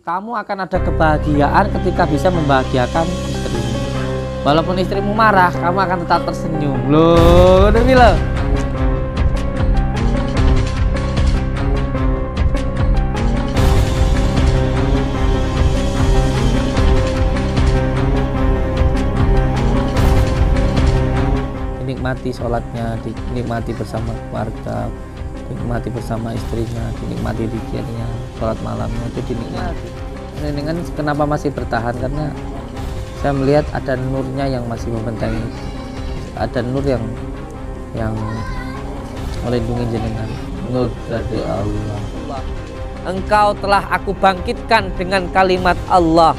Kamu akan ada kebahagiaan ketika bisa membahagiakan istrimu. Walaupun istrimu marah, kamu akan tetap tersenyum. Loh, udah bilang. Dinikmati sholatnya, dinikmati bersama keluarga, dinikmati bersama istrinya, dinikmati zikirnya, sholat malamnya itu dinikmati. Ini kan kenapa masih bertahan, karena saya melihat ada nurnya yang masih membentengi, ada nur yang melindungi jenengan, nur dari Allah. Engkau telah aku bangkitkan dengan kalimat Allah,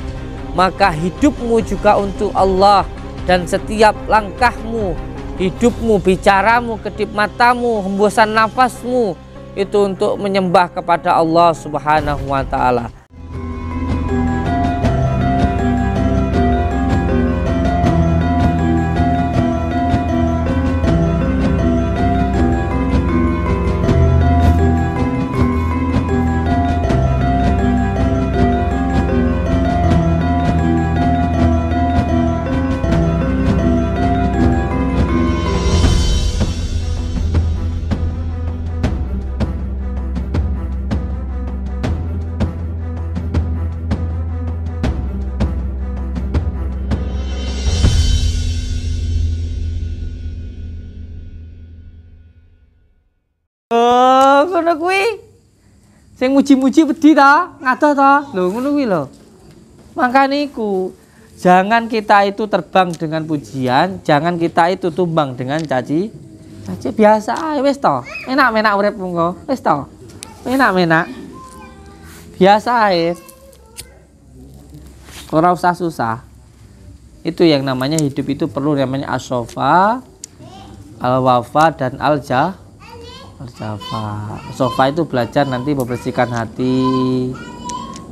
maka hidupmu juga untuk Allah, dan setiap langkahmu, hidupmu, bicaramu, kedip matamu, hembusan nafasmu itu untuk menyembah kepada Allah Subhanahu wa Ta'ala. Ngono kuwi sing muji-muji wedi ta, ngadoh ta. Lho ngono kuwi lho. Makane iku jangan kita itu terbang dengan pujian, jangan kita itu tumbang dengan caci biasa ae wis to. Enak-enak urip monggo. Wis to. Enak-enak. Biasa ae. Ora usah susah. Itu yang namanya hidup itu perlu namanya as-sofa, al-wafa dan al-jafa. Sofa itu belajar nanti membersihkan hati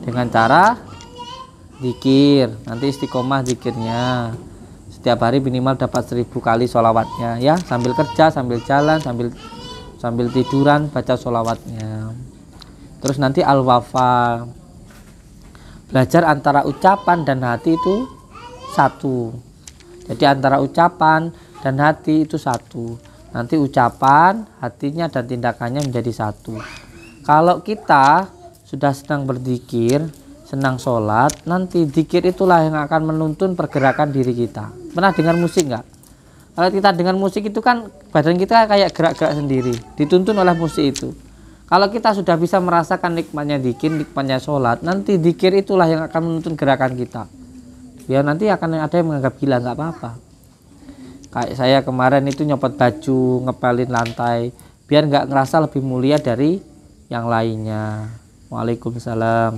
dengan cara zikir. Nanti istiqomah zikirnya. Setiap hari minimal dapat 1000 kali sholawatnya ya, sambil kerja, sambil jalan, sambil tiduran baca sholawatnya. Terus nanti al-wafa, belajar antara ucapan dan hati itu satu. Jadi antara ucapan dan hati itu satu. Nanti ucapan, hatinya dan tindakannya menjadi satu. Kalau kita sudah senang berzikir, senang sholat, nanti zikir itulah yang akan menuntun pergerakan diri kita. Pernah dengar musik nggak? Kalau kita dengar musik itu kan badan kita kayak gerak-gerak sendiri, dituntun oleh musik itu. Kalau kita sudah bisa merasakan nikmatnya zikir, nikmatnya sholat, nanti zikir itulah yang akan menuntun gerakan kita. Ya nanti akan ada yang menganggap gila, nggak apa-apa. Kayak saya kemarin itu nyopot baju, ngepelin lantai, biar nggak ngerasa lebih mulia dari yang lainnya. Waalaikumsalam.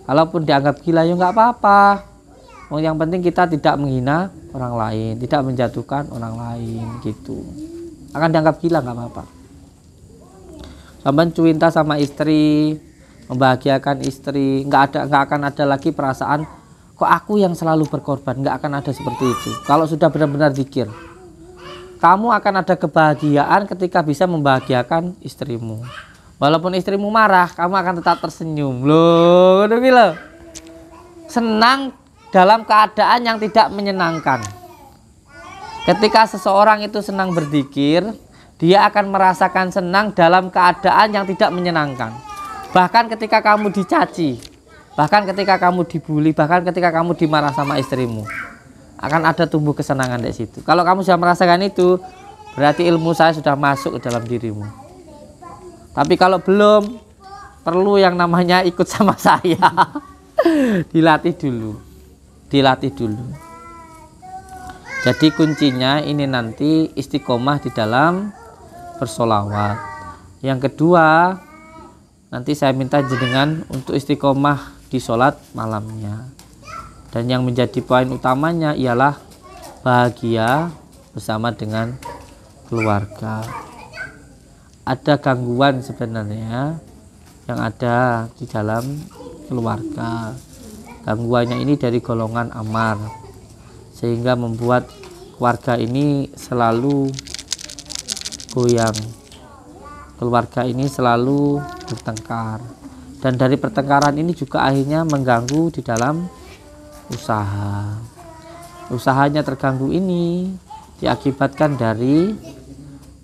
Kalaupun dianggap gila ya nggak apa-apa. Yang penting kita tidak menghina orang lain, tidak menjatuhkan orang lain gitu. Akan dianggap gila nggak apa-apa. Sampai cinta sama istri, membahagiakan istri, nggak akan ada lagi perasaan kok aku yang selalu berkorban, nggak akan ada seperti itu. Kalau sudah benar-benar zikir, kamu akan ada kebahagiaan ketika bisa membahagiakan istrimu. Walaupun istrimu marah, kamu akan tetap tersenyum. Loh, udah bilang. Senang dalam keadaan yang tidak menyenangkan. Ketika seseorang itu senang berzikir, dia akan merasakan senang dalam keadaan yang tidak menyenangkan. Bahkan ketika kamu dicaci, bahkan ketika kamu dibully, bahkan ketika kamu dimarah sama istrimu, akan ada tumbuh kesenangan di situ. Kalau kamu sudah merasakan itu, berarti ilmu saya sudah masuk ke dalam dirimu. Tapi kalau belum, perlu yang namanya ikut sama saya. Dilatih dulu. Jadi kuncinya ini nanti istiqomah di dalam bersolawat. Yang kedua, nanti saya minta jenengan untuk istiqomah di sholat malamnya. Dan yang menjadi poin utamanya ialah bahagia bersama dengan keluarga. Ada gangguan sebenarnya yang ada di dalam keluarga. Gangguannya ini dari golongan amar, sehingga membuat keluarga ini selalu goyang. Keluarga ini selalu bertengkar. Dan dari pertengkaran ini juga akhirnya mengganggu di dalam usaha. Usahanya terganggu ini diakibatkan dari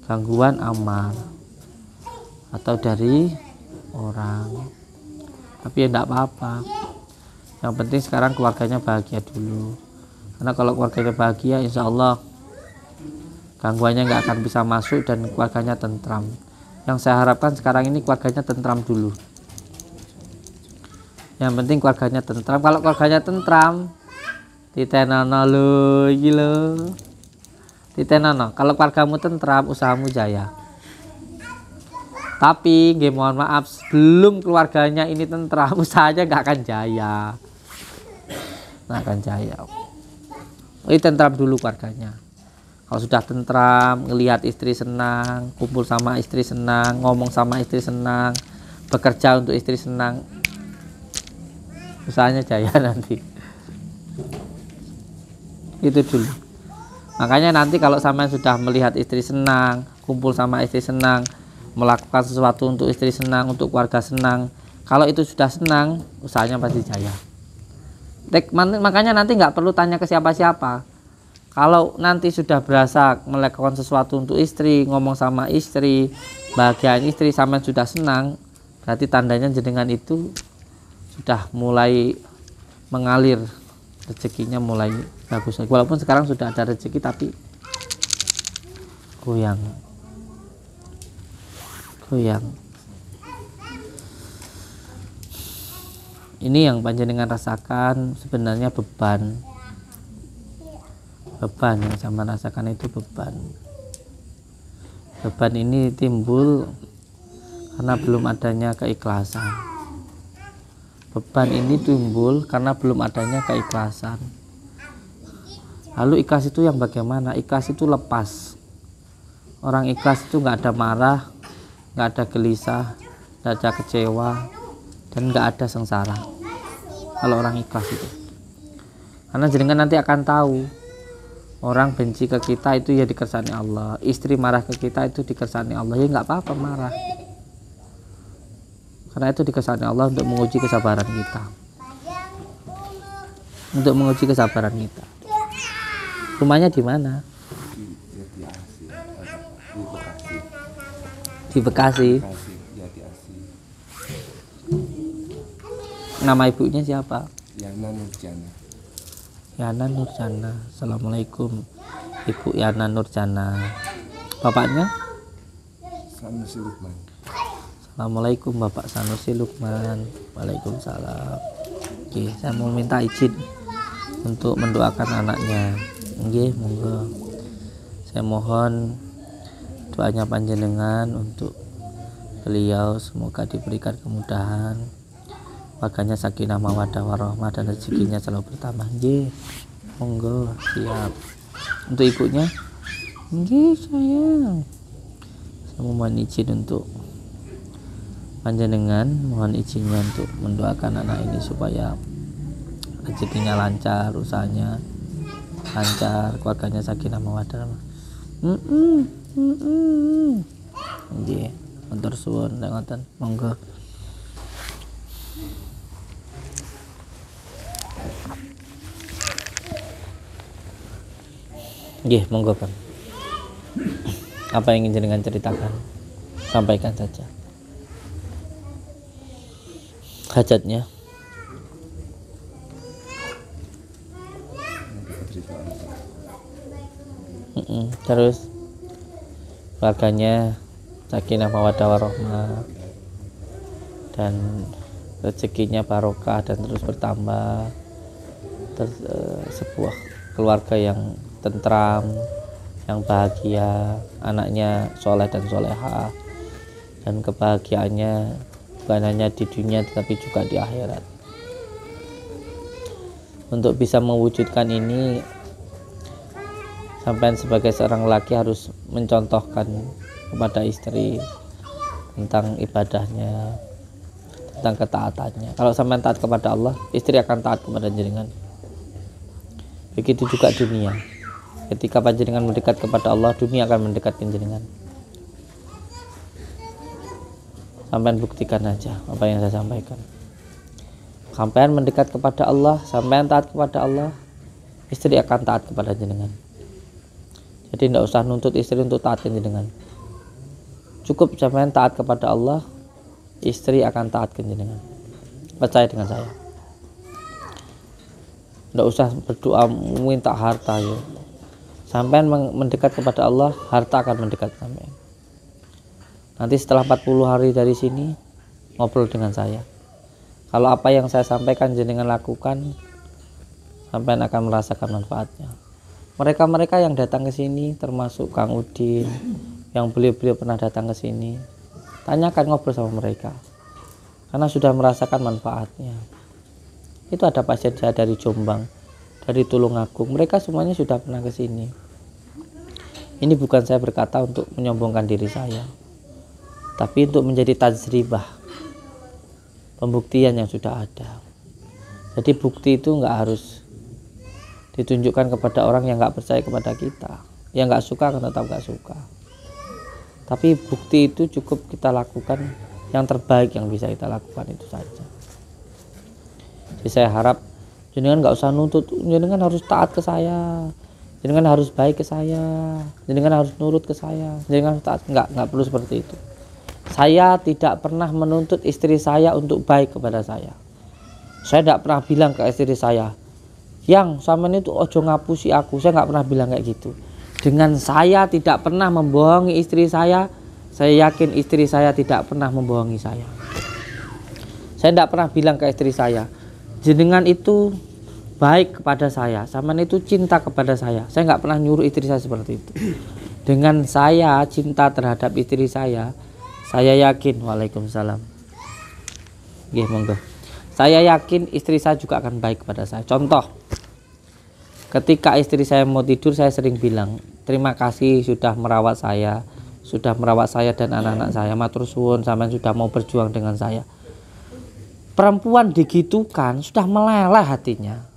gangguan amal atau dari orang. Tapi ya enggak apa-apa. Yang penting sekarang keluarganya bahagia dulu. Karena kalau keluarganya bahagia, insya Allah gangguannya nggak akan bisa masuk dan keluarganya tentram. Yang saya harapkan sekarang ini keluarganya tentram dulu. Yang penting keluarganya tentram. Kalau keluarganya tentram, titenono lo, gila. Titenono. Kalau keluargamu tentram, usahamu jaya. Tapi, mohon maaf, sebelum keluarganya ini tentram, usahanya nggak akan jaya. Nggak akan jaya. Ini tentram dulu keluarganya. Kalau sudah tentram, ngelihat istri senang, kumpul sama istri senang, ngomong sama istri senang, bekerja untuk istri senang, usahanya jaya nanti. Itu dulu. Makanya nanti kalau sampean sudah melihat istri senang, kumpul sama istri senang, melakukan sesuatu untuk istri senang, untuk keluarga senang, kalau itu sudah senang, usahanya pasti jaya. Makanya nanti nggak perlu tanya ke siapa-siapa. Kalau nanti sudah berasa melakukan sesuatu untuk istri, ngomong sama istri, bahagiaan istri, sampean sudah senang, berarti tandanya jenengan itu sudah mulai mengalir, rezekinya mulai bagus. Walaupun sekarang sudah ada rezeki tapi goyang. Ini yang panjenengan rasakan sebenarnya beban yang sama rasakan itu beban ini timbul karena belum adanya keikhlasan. Beban ini timbul karena belum adanya keikhlasan. Lalu ikhlas itu yang bagaimana? Ikhlas itu lepas. Orang ikhlas itu nggak ada marah, nggak ada gelisah, nggak ada kecewa, dan nggak ada sengsara. Kalau orang ikhlas itu, karena jenengan nanti akan tahu, orang benci ke kita itu ya dikersani Allah, istri marah ke kita itu dikersani Allah, ya nggak apa-apa marah, karena itu dikersani Allah untuk menguji kesabaran kita, Rumahnya di mana? Di Bekasi. Nama ibunya siapa? Yana Nurjana. Assalamualaikum Ibu Yana Nurjana. Bapaknya? Sanusi Lukman. Assalamualaikum Bapak Sanusi Lukman. Waalaikumsalam. Oke, saya mau minta izin untuk mendoakan anaknya. Oke, monggo. Saya mohon doanya panjenengan untuk beliau, semoga diberikan kemudahan, keluarganya sakinah mawaddah warahmah, dan rezekinya selalu bertambah. Nggih, monggo, siap. Untuk ibunya, nggih sayang. Saya mohon izin untuk panjenengan, mohon izinnya untuk mendoakan anak ini supaya rezekinya lancar, usahanya lancar, keluarganya sakinah mawaddah. Nggih, matur suwun ngoten, monggo. Nggih, monggo Kang. Apa yang ingin jenengan ceritakan? Sampaikan saja. Hajatnya. Terus keluarganya sakinah mawaddah warahmah dan rezekinya barokah dan terus bertambah. Sebuah keluarga yang tentram, yang bahagia, anaknya soleh dan solehah, dan kebahagiaannya bukan hanya di dunia tetapi juga di akhirat. Untuk bisa mewujudkan ini, sampai sebagai seorang laki harus mencontohkan kepada istri tentang ibadahnya, tentang ketaatannya. Kalau sampai taat kepada Allah, istri akan taat kepada jenengan. Begitu juga dunia. Ketika panjenengan mendekat kepada Allah, dunia akan mendekatkan jenengan. Sampean buktikan aja apa yang saya sampaikan. Sampean mendekat kepada Allah, sampean taat kepada Allah, istri akan taat kepada jenengan. Jadi tidak usah nuntut istri untuk taat jenengan. Cukup sampean taat kepada Allah, istri akan taat jenengan. Percaya dengan saya. Tidak usah berdoa minta harta ya. Sampean mendekat kepada Allah, harta akan mendekat sampean. Nanti setelah 40 hari dari sini ngobrol dengan saya. Kalau apa yang saya sampaikan jenengan lakukan, sampean akan merasakan manfaatnya. Mereka-mereka yang datang ke sini termasuk Kang Udin, yang beliau pernah datang ke sini, tanyakan, ngobrol sama mereka. Karena sudah merasakan manfaatnya. Itu ada pasien saya dari Jombang, dari Tulungagung, mereka semuanya sudah pernah ke sini. Ini bukan saya berkata untuk menyombongkan diri saya, tapi untuk menjadi tajribah, pembuktian yang sudah ada. Jadi bukti itu nggak harus ditunjukkan kepada orang yang nggak percaya kepada kita, yang nggak suka akan tetap nggak suka. Tapi bukti itu cukup kita lakukan, yang terbaik yang bisa kita lakukan itu saja. Jadi saya harap jenengan nggak usah nuntut, jenengan harus taat ke saya, jenengan harus baik ke saya, jenengan harus nurut ke saya, jenengan harus taat. Nggak perlu seperti itu. Saya tidak pernah menuntut istri saya untuk baik kepada saya. Saya tidak pernah bilang ke istri saya, yang sampean itu ojo ngapusi aku. Saya nggak pernah bilang kayak gitu. Dengan saya tidak pernah membohongi istri saya yakin istri saya tidak pernah membohongi saya. Saya tidak pernah bilang ke istri saya, jenengan itu baik kepada saya, sampean itu cinta kepada saya. Saya nggak pernah nyuruh istri saya seperti itu. Dengan saya cinta terhadap istri saya yakin, waalaikumsalam. Nggih, monggo. Saya yakin istri saya juga akan baik kepada saya. Contoh, ketika istri saya mau tidur, saya sering bilang, terima kasih sudah merawat saya dan anak-anak saya. Matur suwun sampean sudah mau berjuang dengan saya. Perempuan digitukan sudah meleleh hatinya.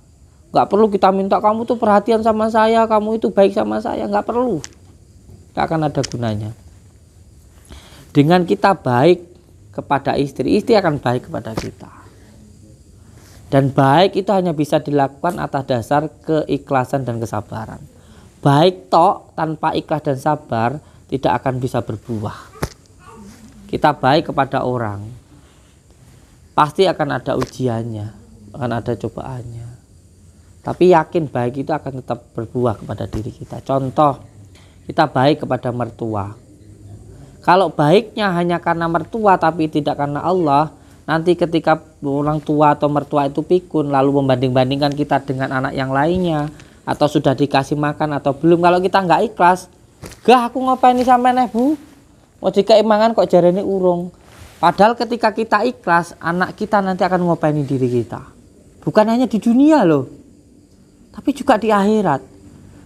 Nggak perlu kita minta kamu tuh perhatian sama saya, kamu itu baik sama saya, nggak perlu. Nggak akan ada gunanya. Dengan kita baik kepada istri akan baik kepada kita. Dan baik itu hanya bisa dilakukan atas dasar keikhlasan dan kesabaran. Baik tok tanpa ikhlas dan sabar tidak akan bisa berbuah. Kita baik kepada orang, pasti akan ada ujiannya, akan ada cobaannya. Tapi yakin baik itu akan tetap berbuah kepada diri kita. Contoh, kita baik kepada mertua. Kalau baiknya hanya karena mertua tapi tidak karena Allah, nanti ketika orang tua atau mertua itu pikun lalu membanding-bandingkan kita dengan anak yang lainnya, atau sudah dikasih makan atau belum, kalau kita nggak ikhlas, gah aku ngapain nih sampai nih bu, mau dikai mangan kok jarene urung. Padahal ketika kita ikhlas, anak kita nanti akan ngopaini diri kita. Bukan hanya di dunia loh, tapi juga di akhirat.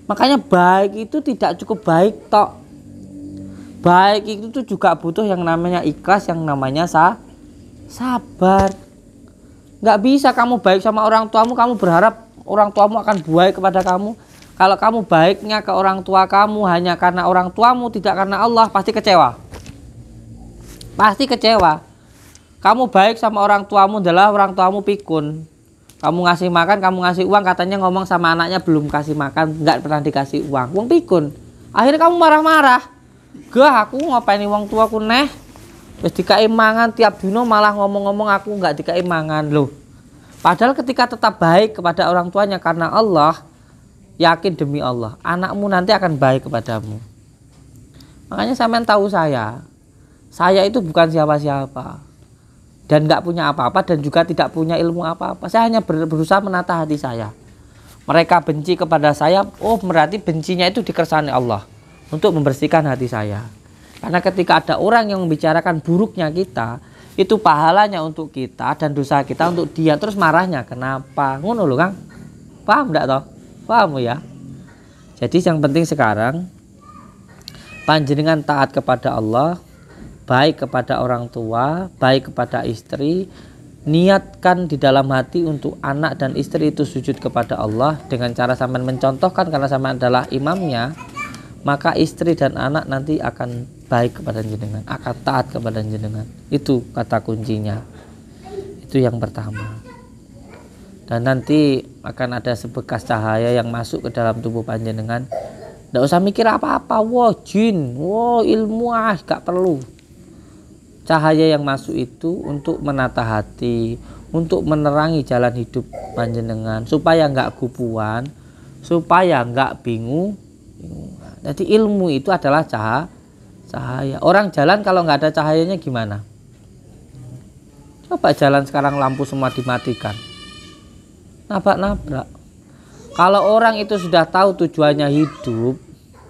Makanya baik itu tidak cukup baik tok. Baik itu tuh juga butuh yang namanya ikhlas, yang namanya sabar. Nggak bisa kamu baik sama orang tuamu, kamu berharap orang tuamu akan baik kepada kamu. Kalau kamu baiknya ke orang tua kamu hanya karena orang tuamu, tidak karena Allah, pasti kecewa. Pasti kecewa. Kamu baik sama orang tuamu adalah orang tuamu pikun. Kamu ngasih makan, kamu ngasih uang, katanya ngomong sama anaknya belum kasih makan, nggak pernah dikasih uang. Uang pikun. Akhirnya kamu marah-marah. Gah aku ngapain uang tuaku neh? Wis dikai mangan tiap dino malah ngomong-ngomong aku nggak dikai mangan loh. Padahal ketika tetap baik kepada orang tuanya karena Allah, yakin demi Allah, anakmu nanti akan baik kepadamu. Makanya sampean tahu saya itu bukan siapa-siapa dan nggak punya apa-apa dan juga tidak punya ilmu apa-apa. Saya hanya berusaha menata hati saya. Mereka benci kepada saya, oh berarti bencinya itu dikersani Allah untuk membersihkan hati saya. Karena ketika ada orang yang membicarakan buruknya kita, itu pahalanya untuk kita dan dosa kita untuk dia. Terus marahnya kenapa? Ngono lho Kang. Paham enggak toh? Paham ya? Jadi yang penting sekarang panjenengan taat kepada Allah, baik kepada orang tua, baik kepada istri. Niatkan di dalam hati untuk anak dan istri itu sujud kepada Allah dengan cara sampean mencontohkan karena sampean adalah imamnya. Maka istri dan anak nanti akan baik kepada jenengan, akan taat kepada jenengan. Itu kata kuncinya. Itu yang pertama. Dan nanti akan ada sebekas cahaya yang masuk ke dalam tubuh panjenengan. Nggak usah mikir apa-apa, wah jin, wah ilmu, gak perlu. Cahaya yang masuk itu untuk menata hati, untuk menerangi jalan hidup panjenengan, supaya nggak gupuan, supaya nggak bingung. Jadi ilmu itu adalah cahaya. Orang jalan kalau nggak ada cahayanya gimana? Coba jalan sekarang lampu semua dimatikan, nabrak-nabrak. Kalau orang itu sudah tahu tujuannya hidup,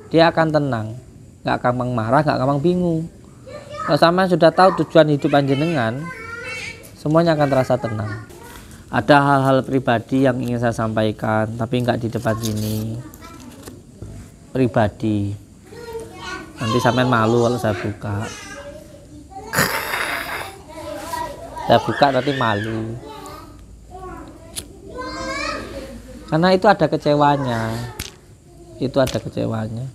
dia akan tenang, nggak gampang marah, nggak gampang bingung. Kalau sama sudah tahu tujuan hidup panjenengan, semuanya akan terasa tenang. Ada hal-hal pribadi yang ingin saya sampaikan, tapi nggak di depan sini. Pribadi. Nanti sampean malu kalau saya buka. Saya buka nanti malu. Karena itu ada kecewanya. Itu ada kecewanya.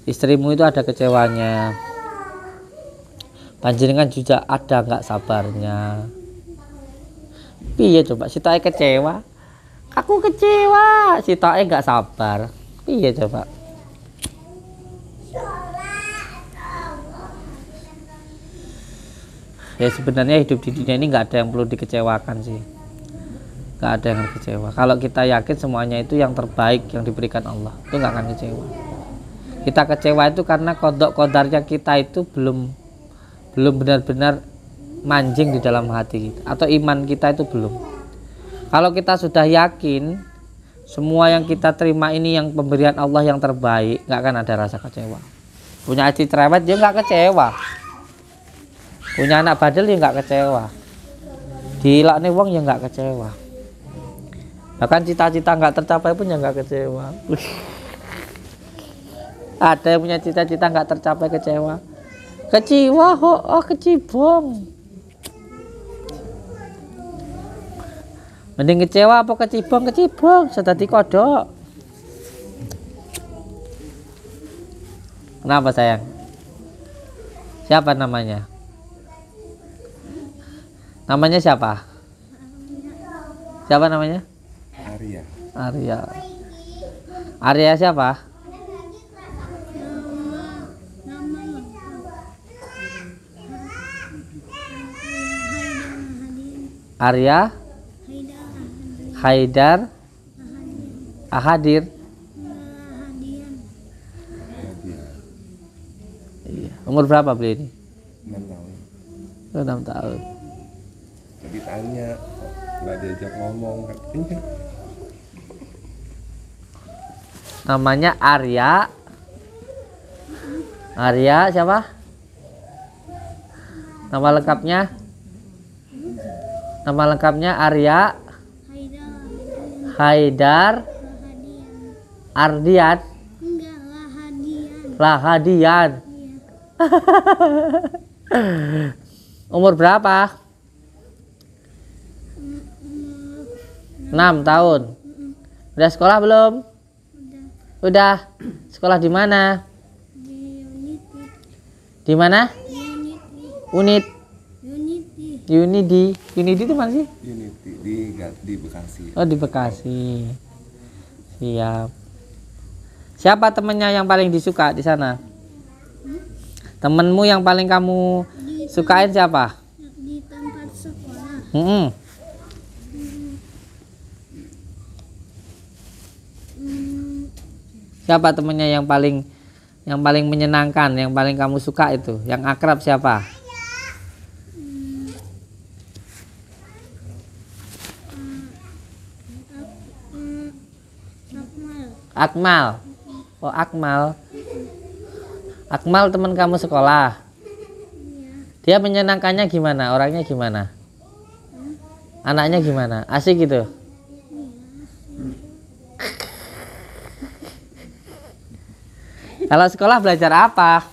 Istrimu itu ada kecewanya. Panjenengan juga ada nggak sabarnya. Piye coba sitoke kecewa? Aku kecewa, sitoke nggak sabar. Piye coba? Ya sebenarnya hidup di dunia ini nggak ada yang perlu dikecewakan sih. Nggak ada yang kecewa. Kalau kita yakin semuanya itu yang terbaik yang diberikan Allah, itu nggak akan kecewa. Kita kecewa itu karena kodok kodarnya kita itu belum benar-benar manjing di dalam hati kita, atau iman kita itu belum. Kalau kita sudah yakin semua yang kita terima ini yang pemberian Allah yang terbaik, nggak akan ada rasa kecewa. Punya istri cerewet dia nggak kecewa, punya anak badel dia nggak kecewa, dilakne wong ya nggak kecewa, bahkan cita-cita nggak tercapai pun ya nggak kecewa. Ada yang punya cita-cita nggak tercapai kecewa. Kecewa kok, oh kecibong. Mending kecewa apa kecibong? Kecibong, sedadi kodok. Kenapa sayang? Siapa namanya? Namanya siapa? Siapa namanya? Arya. Arya. Arya siapa? Arya Haidar Ahadir. Iya. Umur berapa beliau ini? 6 tahun. 6 tahun. Jadi tanya, nggak diajak ngomong katanya. Namanya Arya. Arya siapa? Nama lengkapnya? Nama lengkapnya Arya Haidar Ardian. Lahadian. Umur berapa? 6 tahun. Udah sekolah belum? Udah. Sekolah di mana? Di mana? Unit. Unidi itu mana sih? Unity di Bekasi. Oh di Bekasi. Siap. Siapa temennya yang paling disuka di sana? Temenmu yang paling kamu sukain siapa? Di tempat sekolah. Siapa temennya yang paling menyenangkan, yang paling kamu suka itu? Yang akrab siapa? Akmal. Oh Akmal. Akmal teman kamu sekolah. Dia menyenangkannya gimana? Orangnya gimana? Anaknya gimana? Asik gitu? Kalau sekolah belajar apa?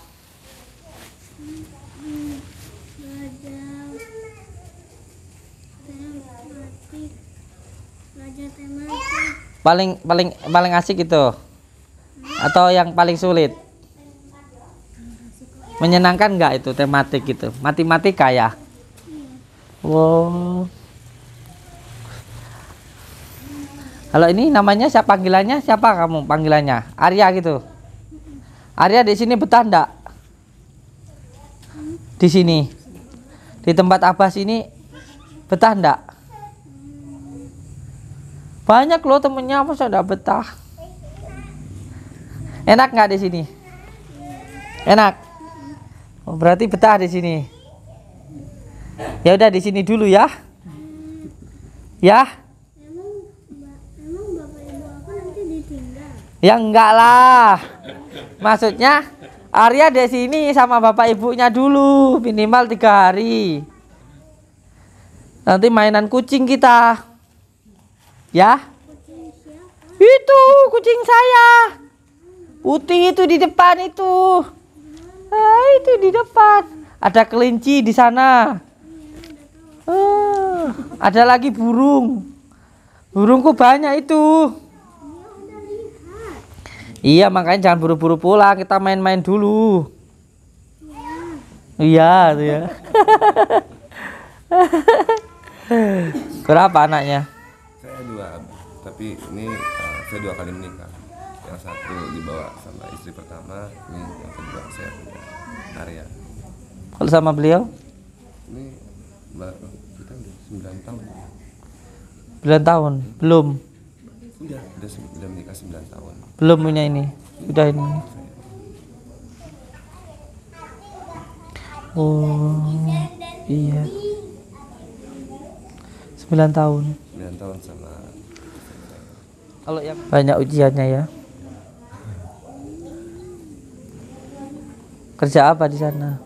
Belajar tematik, Paling asik itu? Atau yang paling sulit? Menyenangkan nggak itu tematik gitu? Matematika ya? Wow. Kalau ini namanya siapa panggilannya? Siapa kamu panggilannya? Arya gitu. Arya di sini betah enggak? Di sini. Di tempat Abbas ini betah enggak? Banyak loh temennya, masa enggak betah? Enak nggak di sini? Enak. Oh, berarti betah di sini. Ya udah di sini dulu ya. Ya. Emang bapak ibu aku nanti ditinggal? Ya enggak lah. Maksudnya Arya di sini sama bapak ibunya dulu minimal 3 hari. Nanti mainan kucing kita. Ya? Kucing siapa? Itu kucing saya. Putih itu di depan itu. Ah, itu di depan. Ada kelinci di sana. Ada lagi burung. Burungku banyak itu. Iya, makanya jangan buru-buru pulang, kita main-main dulu. Iya, tuh ya. Berapa anaknya? Saya 2, tapi ini saya 2 kali menikah. Yang satu dibawa sama istri pertama, ini yang kedua saya punya Arya. Kalau sama beliau? Ini kita udah 9 tahun. 9 tahun? Belum. Udah menikah 9 tahun. Belum punya ini. Sudah ini. Oh, iya. 9 tahun. 9 tahun sama. Kalau yang banyak ujiannya ya. Kerja apa di sana?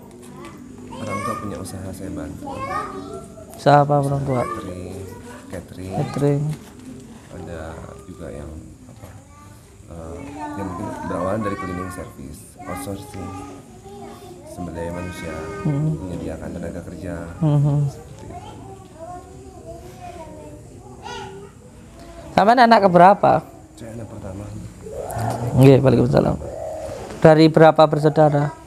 Orang tua punya usaha, saya bantu. Usaha apa orang tua? Catering. Catering. Ada juga yang apa? Yang mungkin berawal dari cleaning service, outsourcing, sumber daya manusia, menyediakan tenaga kerja. Seperti itu. Sama anak keberapa? Saya anak pertama. Nggih, waalaikumsalam. Dari berapa bersaudara?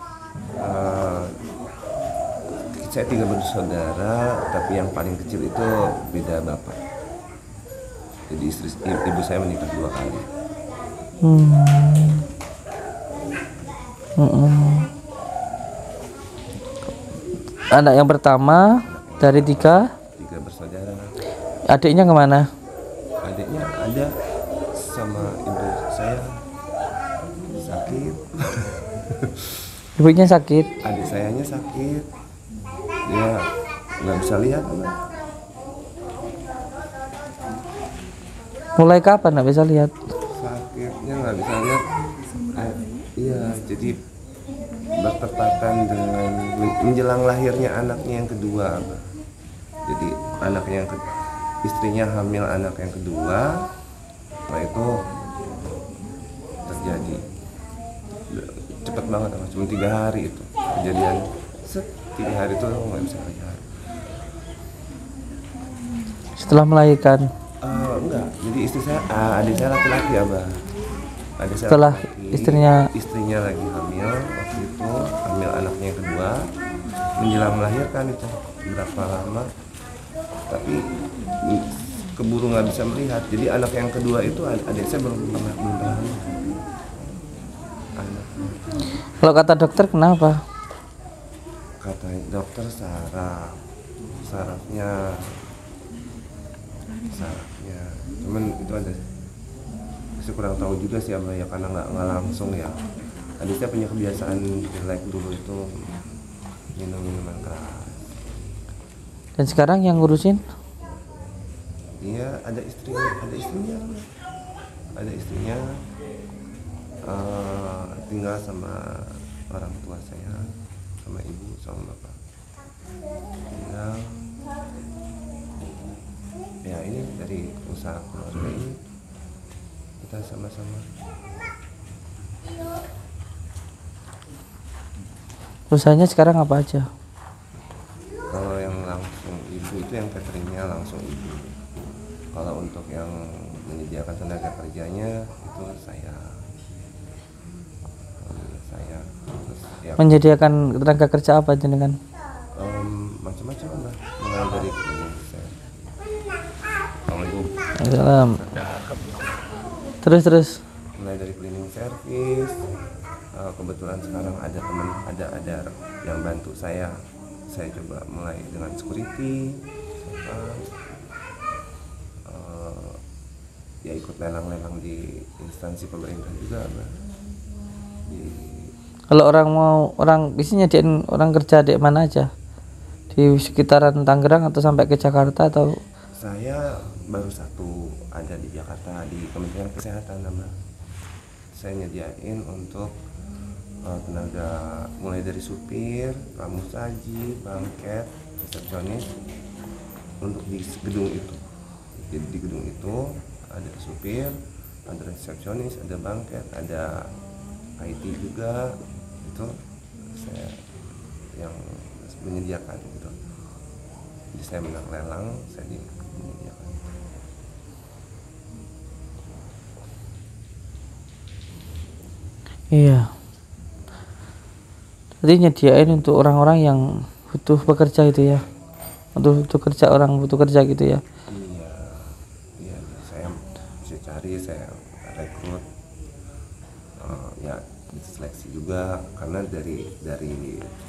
Saya 3 bersaudara, tapi yang paling kecil itu beda bapak. Jadi ibu saya menikah 2 kali. Anak yang pertama dari 3 bersaudara. adiknya kemana? Adiknya ada sama ibu saya sakit. Ibunya sakit. Adik sayanya sakit. Dia nggak bisa lihat. Mulai kapan nggak bisa lihat? Sakitnya nggak bisa lihat. Iya, jadi bertepatan dengan menjelang lahirnya anaknya yang kedua. Jadi anaknya yang istrinya hamil anak yang kedua, setelah itu terjadi cepet banget, cuma 3 hari itu kejadian. 3 hari itu nggak bisa lihat. Setelah melahirkan? Enggak, jadi istri saya, adik saya laki-laki, Abah. Adik saya Setelah laki-laki, istrinya lagi hamil waktu itu, hamil anaknya yang kedua, menjelang melahirkan itu berapa lama, tapi keburu nggak bisa melihat. Jadi anak yang kedua itu adik saya belum pernah hamil. Kalau kata dokter kenapa? Kata dokter sarafnya, cuman itu ada, saya kurang tahu juga sih Abah ya, karena nggak langsung ya. Adik saya punya kebiasaan jelek dulu itu minum minuman keras. Dan sekarang yang ngurusin? Iya, ada istrinya, tinggal sama orang tua saya, sama ibu sama bapak. Tinggal ya, ini dari usaha keluarga ini kita sama-sama. Usahanya sekarang apa aja? Kalau yang langsung ibu itu yang cateringnya langsung ibu. Kalau untuk yang menyediakan tenaga kerjanya itu saya. ya Menyediakan tenaga kerja apa jenengan? macam-macam lah, mulai dari cleaning service. Assalamualaikum. Salam. Terus. Mulai dari cleaning service. Kebetulan sekarang ada teman, ada yang bantu saya coba mulai dengan security, ya ikut lelang-lelang di instansi pemerintah juga, Mbak. Kalau orang biasanya nyediain orang kerja di mana aja? Di sekitaran Tangerang atau sampai ke Jakarta atau? Saya baru satu ada di Jakarta di Kementerian Kesehatan, Mbak. Saya nyediain untuk tenaga mulai dari supir, pramusaji, bangket, resepsionis untuk di gedung itu. Jadi di gedung itu ada supir, ada resepsionis, ada bangket, ada IT juga. Itu saya yang menyediakan gitu. Jadi saya menang lelang, saya menyediakan. Iya. Jadi nyediain untuk orang-orang yang butuh bekerja itu ya. Untuk kerja, orang butuh kerja gitu ya. Iya, saya bisa cari, saya rekrut, ya seleksi juga, karena dari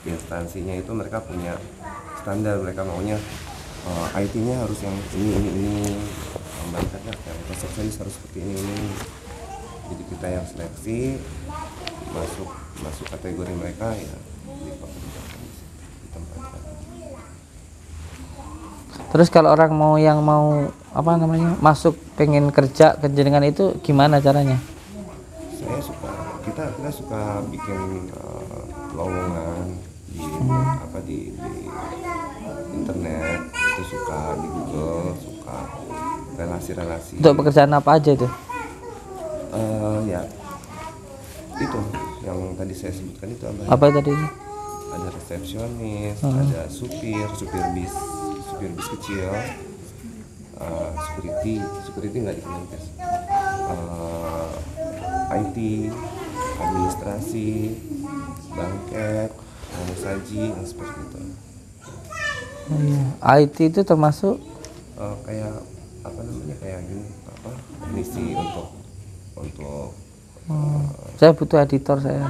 instansinya itu mereka punya standar, mereka maunya IT-nya harus yang ini, banknya yang resepsionis harus seperti ini. Jadi kita yang seleksi masuk kategori mereka ya ditempatkan. Terus kalau orang mau masuk pengen kerja ke jenengan itu gimana caranya? Kita suka bikin lowongan di internet, itu suka di Google, suka relasi-relasi. Untuk pekerjaan apa aja itu? Ya itu yang tadi saya sebutkan itu apa tadi? Ada resepsionis, ada supir bis kecil, security nggak di Kemenkes, IT, administrasi, bangket, pramusaji, yang seperti itu. IT itu termasuk kayak kayak gini, teknisi untuk saya butuh editor saya.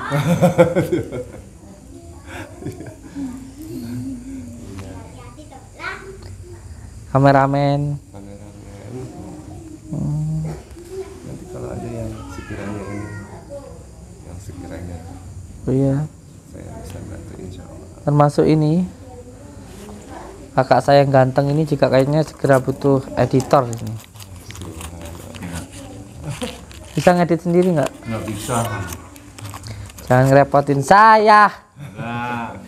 Kameramen. Nanti kalau ada yang sekiranya Oh iya. saya bisa bantu, insya Allah. Termasuk ini kakak saya yang ganteng ini juga kayaknya segera butuh editor ini. Bisa ngedit sendiri nggak? Nggak bisa. Jangan ngerepotin saya. Nah,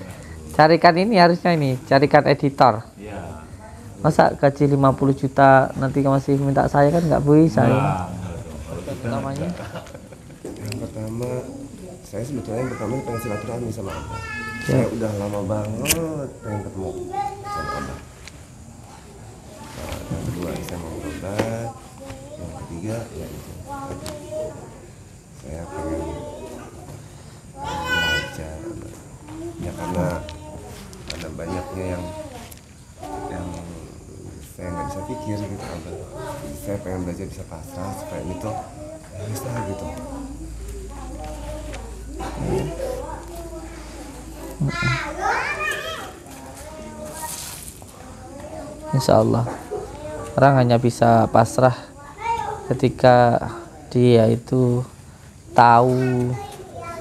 Carikan ini, harusnya ini, carikan editor. ya. Masa gaji 50 juta nanti masih minta saya, kan nggak bisa ya. Namanya Yang pertama, saya sebetulnya pengen silaturahmi sama Abah. Saya udah lama banget pengen ketemu sama Abah. Yang kedua, saya mau berobat. Yang ketiga, ya itu. Saya pengen belajar, ya karena banyaknya yang saya nggak bisa pikir gitu, Abah. Jadi saya pengen belajar bisa pasrah supaya ini tuh bisa gitu. Insya Allah orang hanya bisa pasrah ketika dia itu tahu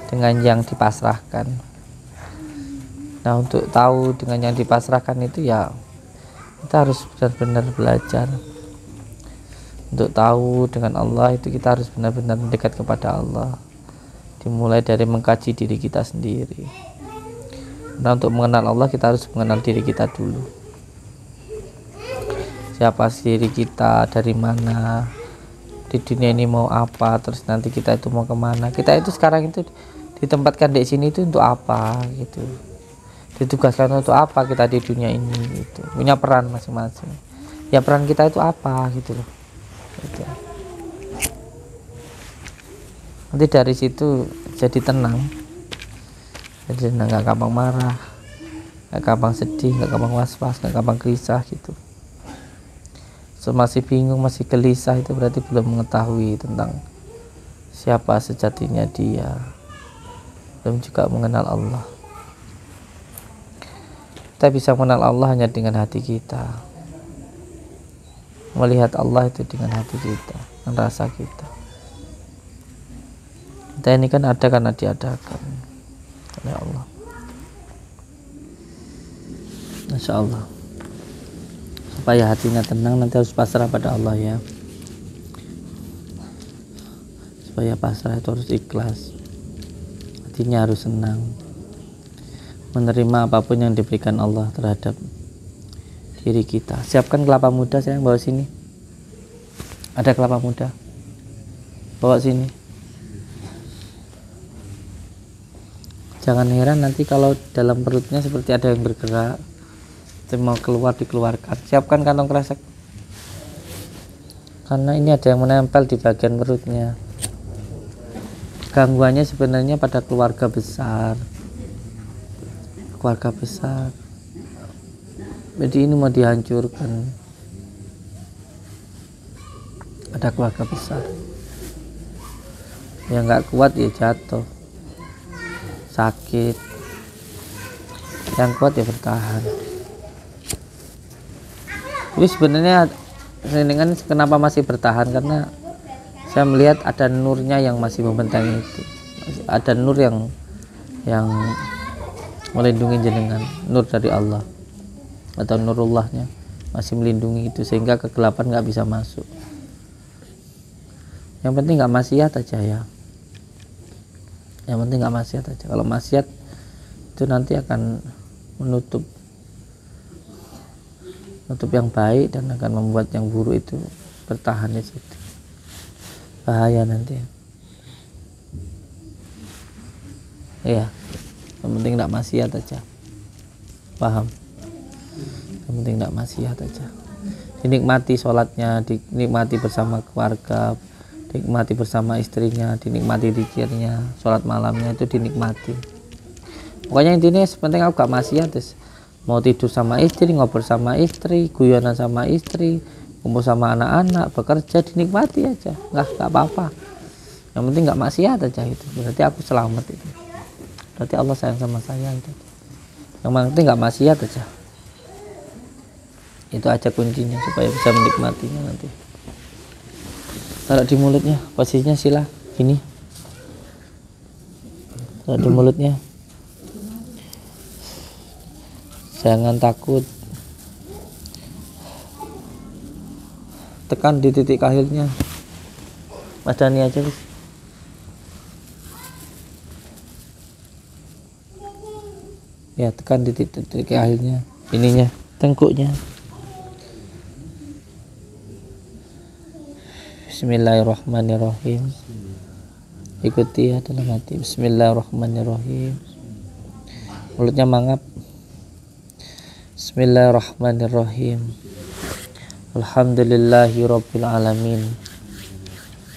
dengan yang dipasrahkan. Nah, untuk tahu dengan yang dipasrahkan itu ya kita harus benar-benar belajar. Untuk tahu dengan Allah itu kita harus benar-benar mendekat kepada Allah. Dimulai dari mengkaji diri kita sendiri. Nah, untuk mengenal Allah kita harus mengenal diri kita dulu. Siapa diri kita, dari mana, di dunia ini mau apa, terus nanti kita itu mau kemana. Kita itu sekarang itu ditempatkan di sini itu untuk apa gitu. Ditugaskan untuk apa kita di dunia ini gitu. Punya peran masing-masing. Ya peran kita itu apa gitu loh. Gitu. Nanti dari situ jadi tenang. Jadi nggak gampang marah, nggak gampang sedih, nggak gampang was-was, nggak gampang gelisah gitu. So, masih bingung, masih gelisah, itu berarti belum mengetahui tentang siapa sejatinya dia, belum juga mengenal Allah. Kita bisa mengenal Allah hanya dengan hati kita, melihat Allah itu dengan hati kita, dengan rasa kita. Kita ini kan ada karena diadakan oleh Allah. Masya Allah. Supaya hatinya tenang, nanti harus pasrah pada Allah ya. Supaya pasrah itu harus ikhlas, hatinya harus senang, menerima apapun yang diberikan Allah terhadap diri kita. Siapkan kelapa muda, saya bawa sini. Ada kelapa muda, bawa sini. Jangan heran nanti kalau dalam perutnya seperti ada yang bergerak, mau keluar dikeluarkan. Siapkan kantong kresek, karena ini ada yang menempel di bagian perutnya. Gangguannya sebenarnya pada keluarga besar, jadi ini mau dihancurkan. Ada keluarga besar yang nggak kuat ya jatuh, sakit. Yang kuat ya bertahan. Jadi sebenarnya dengan kenapa masih bertahan, karena saya melihat ada nurnya yang masih membentengi itu, ada nur yang melindungi jenengan, nur dari Allah atau nurullahnya masih melindungi itu, sehingga kegelapan nggak bisa masuk. Yang penting nggak maksiat aja ya, yang penting nggak maksiat aja. Kalau maksiat itu nanti akan menutup yang baik dan akan membuat yang buruk itu bertahan di situ. Bahaya nanti. Iya, yang penting tidak maksiat aja. Paham? Yang penting tidak maksiat aja. Dinikmati sholatnya, dinikmati bersama keluarga, dinikmati bersama istrinya, dinikmati zikirnya, sholat malamnya itu dinikmati. Pokoknya intinya sepenting aku gak maksiat, mau tidur sama istri, ngobrol sama istri, guyonan sama istri, kumpul sama anak-anak, bekerja, dinikmati aja, nggak apa-apa. Yang penting nggak maksiat aja, itu berarti aku selamat. Itu berarti Allah sayang sama saya. Itu yang penting nggak maksiat aja, itu aja kuncinya supaya bisa menikmatinya. Nanti taruh di mulutnya, posisinya sila gini, taruh di mulutnya. Jangan takut, tekan di titik kahilnya, padani aja guys. Ya, tekan di titik kahilnya, ininya, tengkuknya. Bismillahirrahmanirrahim. Ikuti ya dalam hati. Bismillahirrahmanirrahim. Mulutnya mangap. Bismillahirrahmanirrahim. Alhamdulillahi rabbil alamin.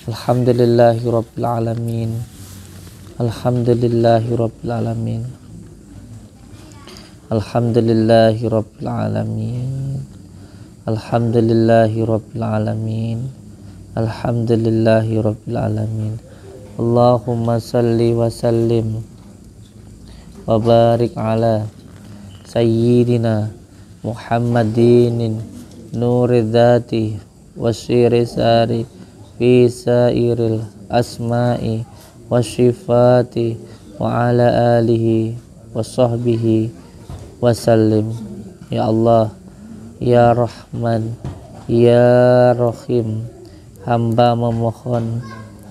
Alhamdulillahi rabbil alamin. Alhamdulillahi rabbil alamin. Alhamdulillahi rabbil alamin. Alhamdulillahi rabbil alamin. Alhamdulillahi rabbil alamin. Allahumma salli wa sallim wa barik ala Sayyidina Muhammadin nuri dhati wasyiri sari fi sairil asma'i wasyifati wa ala alihi wa sahbihi wasallim. Ya Allah, Ya Rahman, Ya Rahim, hamba memohon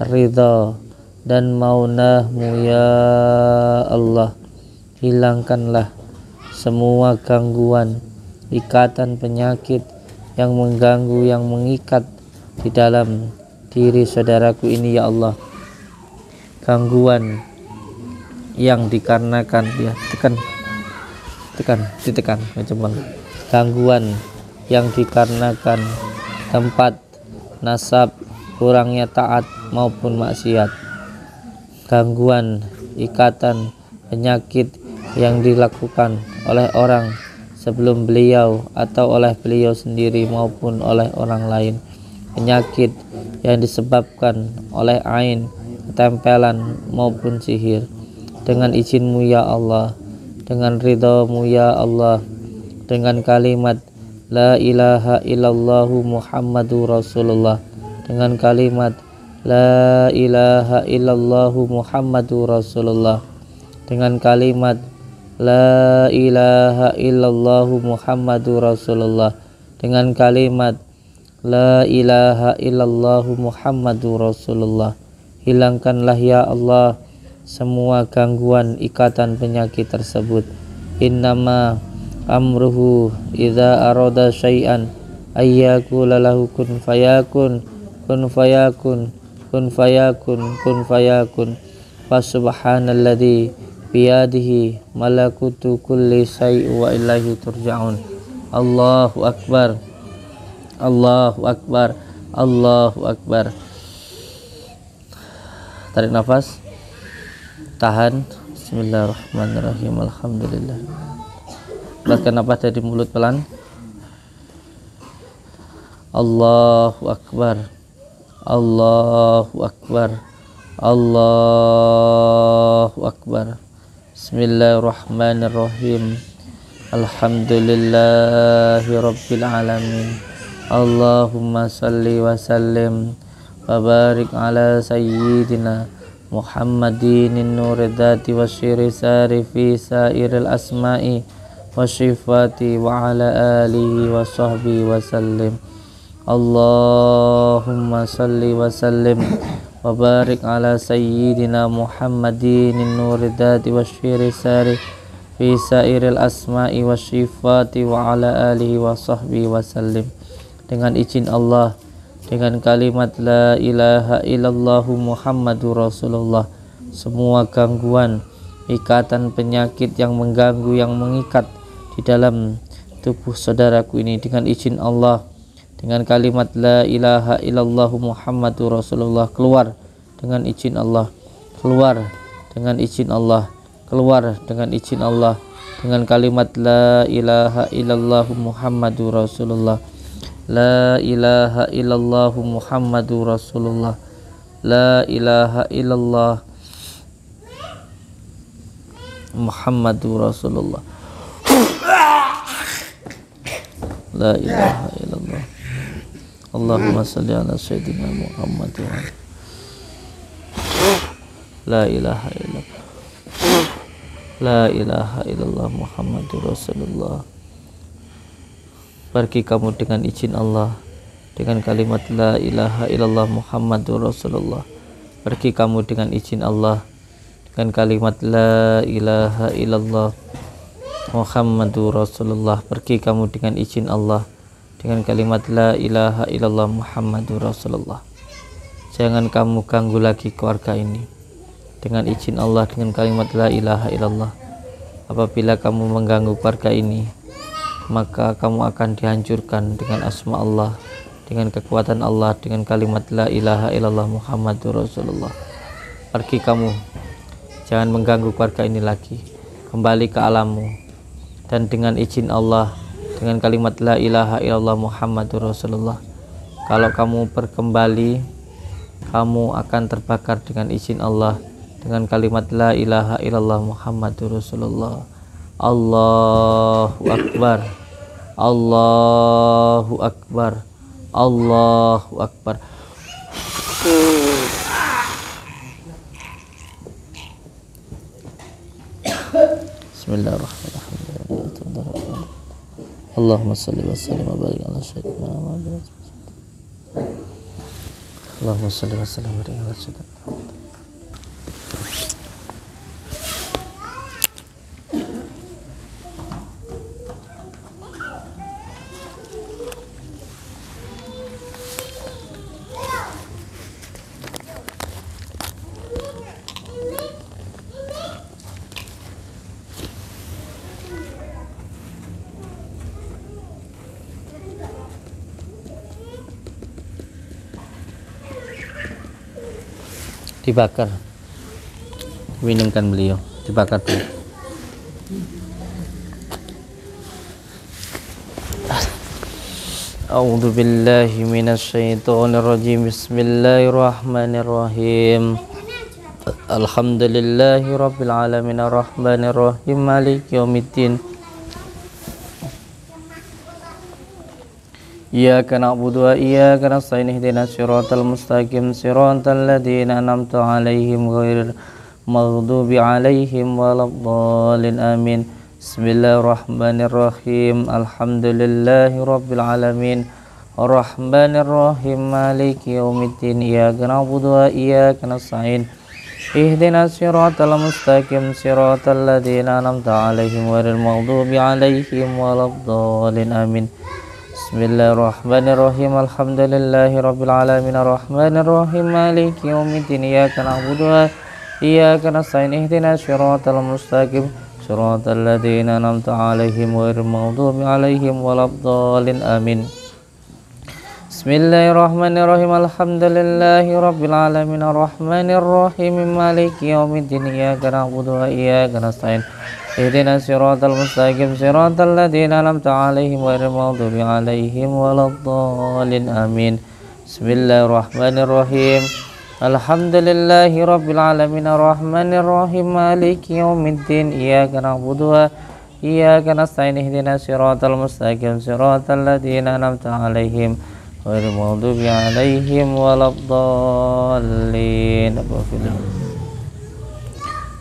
ridha dan maunahmu ya Allah. Hilangkanlah semua gangguan, ikatan penyakit yang mengganggu, yang mengikat di dalam diri saudaraku ini ya Allah. Gangguan yang dikarenakan ya, ditekan macam gangguan yang dikarenakan tempat nasab, kurangnya taat maupun maksiat, gangguan ikatan penyakit yang dilakukan oleh orang sebelum beliau atau oleh beliau sendiri maupun oleh orang lain, penyakit yang disebabkan oleh ain, ketempelan maupun sihir. Dengan izin-Mu ya Allah, dengan ridha-Mu ya Allah, dengan kalimat la ilaha illallahu Muhammadur Rasulullah, dengan kalimat la ilaha illallahu Muhammadur Rasulullah, dengan kalimat la ilaha illallahu Muhammadur Rasulullah, dengan kalimat la ilaha illallahu Muhammadur Rasulullah. Hilangkanlah ya Allah semua gangguan ikatan penyakit tersebut. Innama amruhu idza arada syai'an ayyakula lahu kun fayakun, kun fayakun, kun fayakun, kun fayakun. Fasubhanalladzi biyadihi malakutu kulli syai'in wa ilaihi turja'un. Allahu akbar, Allahu akbar, Allahu akbar. Tarik nafas, tahan. Bismillahirrahmanirrahim. Alhamdulillah. Lepaskan nafas dari mulut pelan. Allahu akbar, Allahu akbar, Allahu akbar. Bismillahirrahmanirrahim. Alhamdulillahi rabbil alamin. Allahumma salli wa sallim wa barik ala sayyidina Muhammadin nuril dzati wa syiri sari fi sairil asma'i wa syifati wa ala alihi wa sahbihi wa sallim. Allahumma salli wa sallim wa barik ala sayyidina Muhammadin nuril dzati wa syiri sari fi sairil asma'i wa syifati wa ala alihi wa sahbihi wa sallim. Dengan izin Allah, dengan kalimat la ilaha illallahu Muhammadur Rasulullah, semua gangguan, ikatan penyakit yang mengganggu, yang mengikat di dalam tubuh saudaraku ini, dengan izin Allah, dengan kalimat la ilaha illallahu Muhammadur Rasulullah, keluar dengan izin Allah, keluar dengan izin Allah, keluar dengan izin Allah, dengan kalimat la ilaha illallahu Muhammadur Rasulullah. La ilaha illallah Muhammadur Rasulullah. La ilaha illallah Muhammadur Rasulullah. La ilaha illallah. Allahumma salli ala sayyidina Muhammad wa ala. La ilaha illallah. La ilaha illallah Muhammadur Rasulullah. Pergi kamu dengan izin Allah, dengan kalimat la ilaha illallah Muhammadur Rasulullah. Pergi kamu dengan izin Allah, dengan kalimat la ilaha illallah Muhammadur Rasulullah. Pergi kamu dengan izin Allah, dengan kalimat la ilaha illallah Muhammadur Rasulullah. Jangan kamu ganggu lagi keluarga ini, dengan izin Allah, dengan kalimat la ilaha illallah. Apabila kamu mengganggu keluarga ini, maka kamu akan dihancurkan dengan asma Allah, dengan kekuatan Allah, dengan kalimat la ilaha illallah Muhammadur Rasulullah. Pergi kamu, jangan mengganggu keluarga ini lagi, kembali ke alammu, dan dengan izin Allah, dengan kalimat la ilaha illallah Muhammadur Rasulullah, kalau kamu berkembali, kamu akan terbakar dengan izin Allah, dengan kalimat la ilaha illallah Muhammadur Rasulullah. Allahu Akbar, Allahu Akbar, Allahu Akbar. Bismillahirrahmanirrahim. Allahumma salli wa sallim wa barik ala sayyidina Muhammad. Allahumma salli wa sallim wa barik ala sayyidina Muhammad. Dibakar, minumkan beliau. dibakar dulu. A'udzu billahi minasyaitonir rajim. Bismillahirrahmanirrahim. Alhamdulillahi rabbil alamin arrahmanir rahim maliki yaumiddin. Iyyaka na'budu wa iyyaka nasta'in ihdinas siratal mustaqim siratal ladzina an'amta 'alaihim ghairil maghdubi 'alaihim waladdallin amin. Bismillahirrahmanirrahim. Alhamdulillahi rabbil alamin arrahmanir rahim maliki yaumiddin. Iyyaka na'budu wa iyyaka nasta'in ihdinas siratal mustaqim siratal ladzina an'amta 'alaihim ghairil maghdubi 'alaihim waladdallin amin. Bismillahirrahmanirrahim. Alhamdulillahi rabbil alamin arrahmanir rahim maliki yaumiddin. Iyyaka na'budu wa iyyaka nasta'in ihdinas siratal mustaqim siratal ladzina an'amta 'alaihim ghairil maghdubi 'alaihim waladdallin amin. Bismillahirrahmanirrahim. Alhamdulillahi rabbil alamin arrahmanir rahim maliki yaumiddin. Iyyaka na'budu wa iyyaka nasta'in ihdinas siratal mustaqim siratal ladzina an'amta 'alaihim ghairil maghdubi 'alaihim waladdallin amin. Bismillahirrahmanirrahim. Alhamdulillahi rabbil alamin arrahmanir rahim maliki yaumiddin. Iyyaka na'budu wa iyyaka nasta'in ihdinas siratal mustaqim siratal ladzina an'amta 'alaihim ghairil maghdubi 'alaihim waladdallin.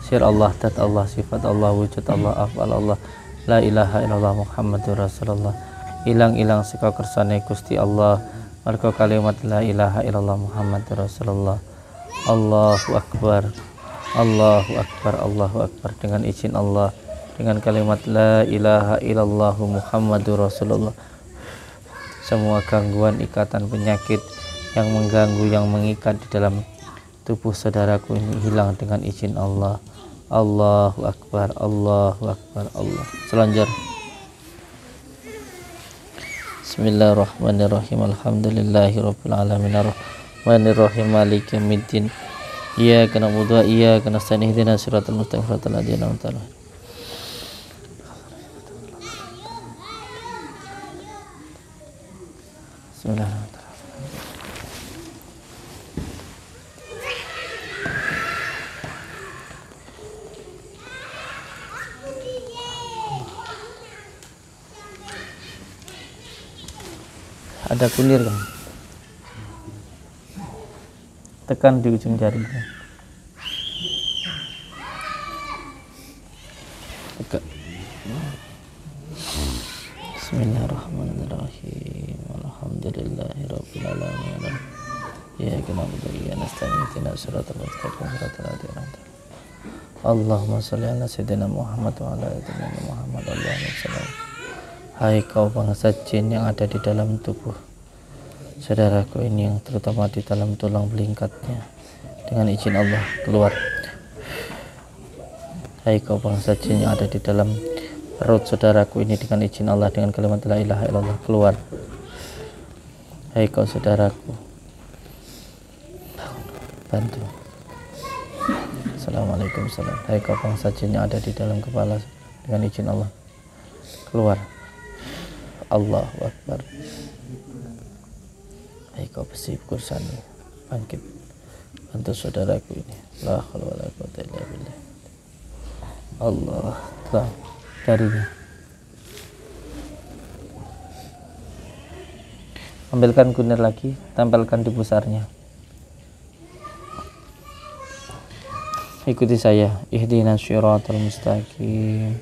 Sir Allah, dat Allah, sifat Allah, wujud Allah, afal Allah, la ilaha illallah Muhammadur Rasulullah. Ilang-ilang saka kersane Gusti Allah marga kalimat la ilaha illallah Muhammadur Rasulullah. Allahu akbar, Allahu akbar, Allahu akbar. Dengan izin Allah, dengan kalimat la ilaha illallah Muhammadur Rasulullah, semua gangguan, ikatan, penyakit yang mengganggu, yang mengikat di dalam tubuh saudaraku ini hilang dengan izin Allah. Allahu akbar, Allahu akbar, Allah. Selanjutnya Bismillahirrahmanirrahim. Alhamdulillahi rabbil alamin arrahmanir rahim maliki yaumiddin. Iyyaka na'budu wa iyyaka nasta'in ihdinas siratal mustaqim siratal ladzina an'amta 'alaihim. Bismillahirrahmanirrahim. Ada kunir kan? Tekan di ujung jarinya. Tekan. Bismillahirrahmanirrahim. Alhamdulillahi rabbil alamin. Iyyaka na'budu wa iyyaka nasta'in ihdinas siratal mustaqim siratal ladzina an'amta 'alaihim. Allahumma shalli ala sayyidina Muhammad wa ala ali sayyidina Muhammad. Allahumma shalli. Hai kau bangsa jin yang ada di dalam tubuh saudaraku ini, yang terutama di dalam tulang belingkatnya, dengan izin Allah keluar. Hai kau bangsa jin yang ada di dalam perut saudaraku ini, dengan izin Allah, dengan kalimat la ilaha illallah keluar. Hai kau saudaraku, bantu. Assalamualaikum salam. Hai kau bangsa jin yang ada di dalam kepala, dengan izin Allah keluar. Allahu akbar. Hai kau besi kursani, bangkit, bantu saudaraku ini. La haula wala quwwata illa billah. Allah telah darinya. Ambilkan kunir lagi, tempelkan di pusarnya. Ikuti saya. Ihdinas siratal mustaqim,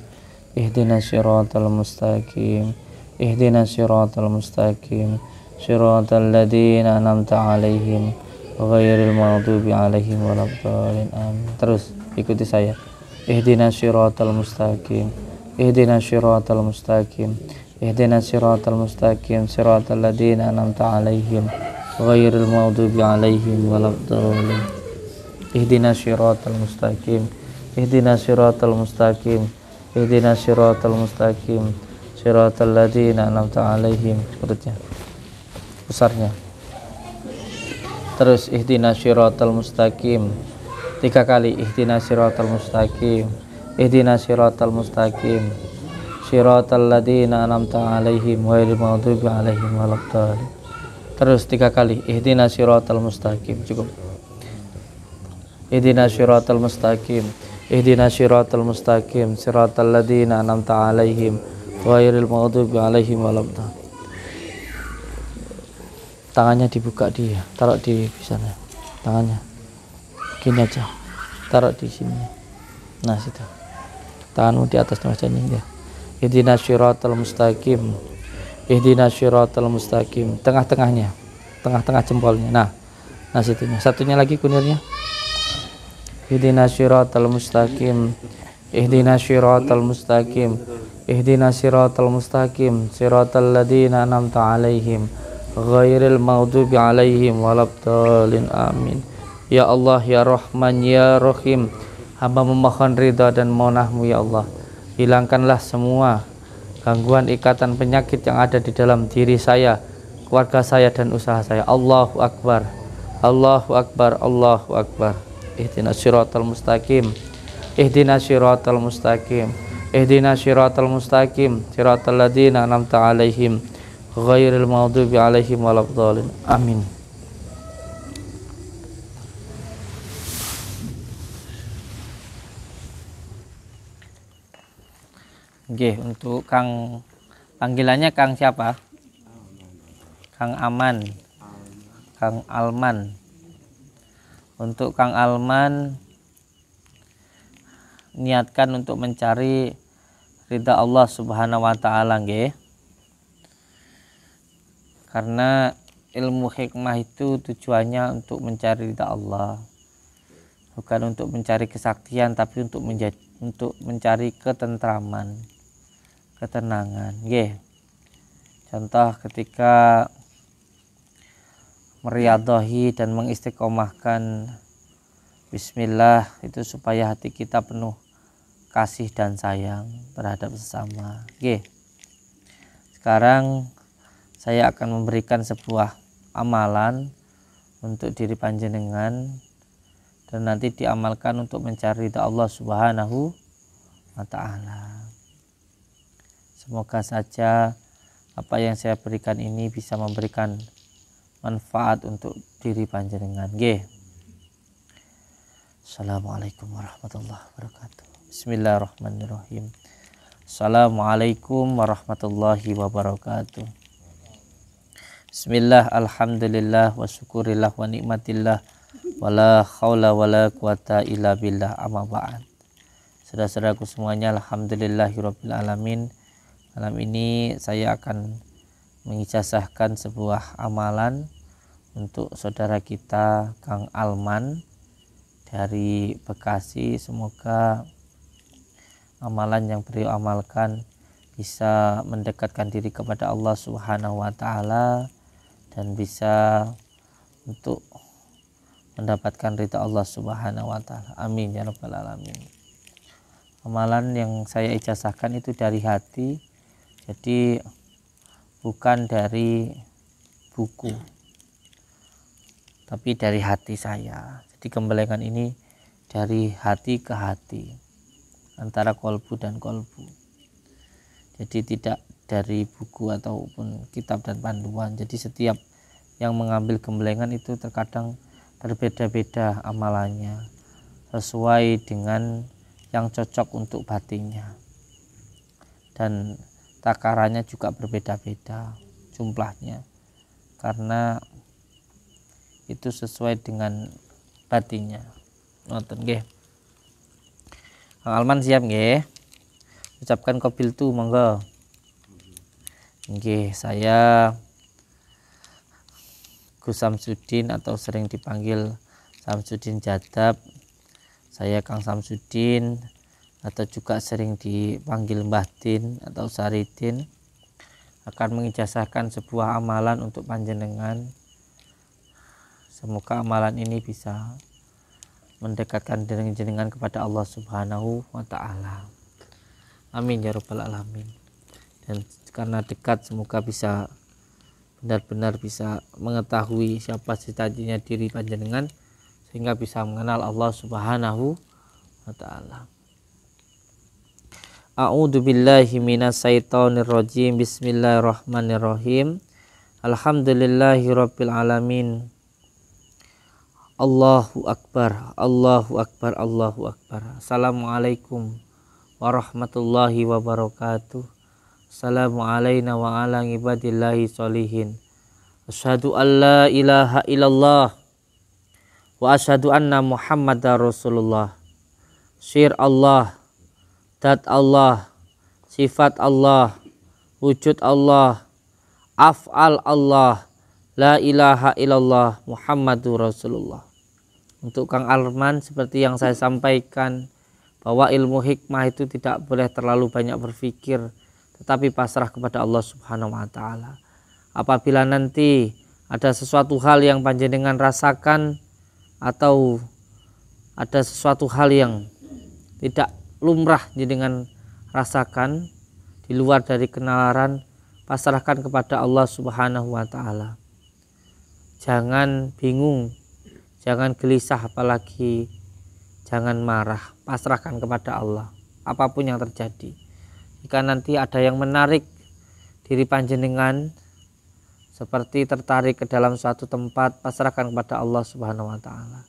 ihdinas siratal mustaqim, ihdinas siratal mustaqim siratal ladzina an'amta 'alaihim ghairil maghdubi 'alaihim waladdallin amin. Terus ikuti saya. Ihdinas siratal mustaqim, ihdinas siratal mustaqim, ihdinas siratal mustaqim siratal ladzina an'amta 'alaihim ghairil maghdubi 'alaihim waladdallin. Ihdinas siratal mustaqim, ihdinas siratal mustaqim, ihdinas siratal mustaqim siratal ladzina an'amta 'alaihim. Sepertinya besarnya. Terus ihdinas siratal mustaqim 3 kali. Ihdinas siratal mustaqim, ihdinas siratal mustaqim siratal ladzina an'amta 'alaihim ghairil maghdubi 'alaihim waladdallin. Terus 3 kali, ihdinas siratal mustaqim. Cukup. Ihdinas siratal mustaqim ihdinas siratal mustaqim siratal ladzina an'amta 'alaihim ghairil maghdubi 'alaihim waladdallin. Tangannya dibuka dia, taruh di sana. Tangannya gini aja, taruh di sini. Nah, situ. Tanganmu di atas wajahnya ya. Ihdinas siratal mustaqim ihdinas siratal mustaqim. Tengah-tengahnya, tengah-tengah jempolnya. Nah situnya. Satunya lagi kunirnya. Ihdinas siratal mustaqim ihdinas siratal mustaqim ihdinas siratal mustaqim siratal ladzina an'amta 'alaihim ghairil maghdubi 'alaihim waladdallin. Amin. Ya Allah, ya Rahman, ya Rahim, hamba memohon ridha dan maunah-Mu ya Allah. Hilangkanlah semua gangguan, ikatan, penyakit yang ada di dalam diri saya, keluarga saya dan usaha saya. Allahu Akbar, Allahu Akbar, Allahu Akbar. Ihdinas siratal mustaqim ihdinas siratal mustaqim ihdinas siratal mustaqim siratal ladzina an'amta 'alaihim ghairil maghdubi 'alaihim waladdallin. Amin. Oke, untuk Kang, panggilannya Kang siapa? Kang Aman, Kang Alman. Untuk Kang Alman, niatkan untuk mencari ridha Allah Subhanahu wa taala nggih. Karena ilmu hikmah itu tujuannya untuk mencari ridha Allah. Bukan untuk mencari kesaktian, tapi untuk mencari ketentraman, ketenangan nggih. Contoh ketika meriadahi dan mengistiqomahkan bismillah itu supaya hati kita penuh kasih dan sayang terhadap sesama. Oke. Sekarang saya akan memberikan sebuah amalan untuk diri panjenengan dan nanti diamalkan untuk mencari ridha Allah Subhanahu wa taala. Semoga saja apa yang saya berikan ini bisa memberikan manfaat untuk diri panjenengan. Nggih. Assalamualaikum warahmatullahi wabarakatuh. Bismillahirrahmanirrahim. Assalamualaikum warahmatullahi wabarakatuh. Bismillah, alhamdulillah, wa syukurillah, wa nikmatillah, wala haula wala quwata illa billah, amma ba'd. Saudara-saudaraku semuanya, alhamdulillahirabbil alamin. Malam ini saya akan mengijazahkan sebuah amalan untuk saudara kita Kang Alman dari Bekasi. Semoga amalan yang beliau amalkan bisa mendekatkan diri kepada Allah Subhanahu wa taala dan bisa untuk mendapatkan ridha Allah Subhanahu wa taala. Amin ya rabbal alamin. Amalan yang saya ijazahkan itu dari hati. Jadi bukan dari buku, tapi dari hati saya. Jadi gembelengan ini dari hati ke hati, antara kolbu dan kolbu. Jadi tidak dari buku ataupun kitab dan panduan. Jadi setiap yang mengambil gembelengan itu terkadang berbeda-beda amalannya, sesuai dengan yang cocok untuk batinnya. Dan takarannya juga berbeda-beda jumlahnya, karena itu sesuai dengan batinnya. Nonton nggih. Kang Alman siap nggih? Ucapkan qabil tu monggo. Nggih, saya Gus Samsudin atau sering dipanggil Samsudin Jadab. Saya Kang Samsudin atau juga sering dipanggil Mbah Din atau Saridin akan mengijazahkan sebuah amalan untuk panjenengan. Semoga amalan ini bisa mendekatkan diri jenengan kepada Allah Subhanahu wa taala. Amin ya rabbal alamin. Dan karena dekat, semoga bisa benar-benar bisa mengetahui siapa cita-citanya diri panjenengan sehingga bisa mengenal Allah Subhanahu wa taala. A'udzu billahi minasyaitonir rajim. Bismillahirrahmanirrahim. Alhamdulillahirabbil alamin. Allahu akbar, Allahu akbar, Allahu akbar. Assalamualaikum warahmatullahi wabarakatuh. Assalamu alayna wa ala ibadillahi sholihin. Asyhadu an la ilaha illallah wa asyhadu anna Muhammadar Rasulullah. Syir Allah, dat Allah, sifat Allah, wujud Allah, af'al Allah, la ilaha illallah Muhammadur Rasulullah. Untuk Kang Arman, seperti yang saya sampaikan, bahwa ilmu hikmah itu tidak boleh terlalu banyak berpikir, tetapi pasrah kepada Allah Subhanahu wa Ta'ala. Apabila nanti ada sesuatu hal yang panjenengan rasakan, atau ada sesuatu hal yang tidak lumrah jenengan rasakan di luar dari kenalaran, pasrahkan kepada Allah Subhanahu wa Ta'ala. Jangan bingung, jangan gelisah, apalagi jangan marah. Pasrahkan kepada Allah apapun yang terjadi. Jika nanti ada yang menarik diri panjenengan, seperti tertarik ke dalam suatu tempat, pasrahkan kepada Allah Subhanahu wa Ta'ala.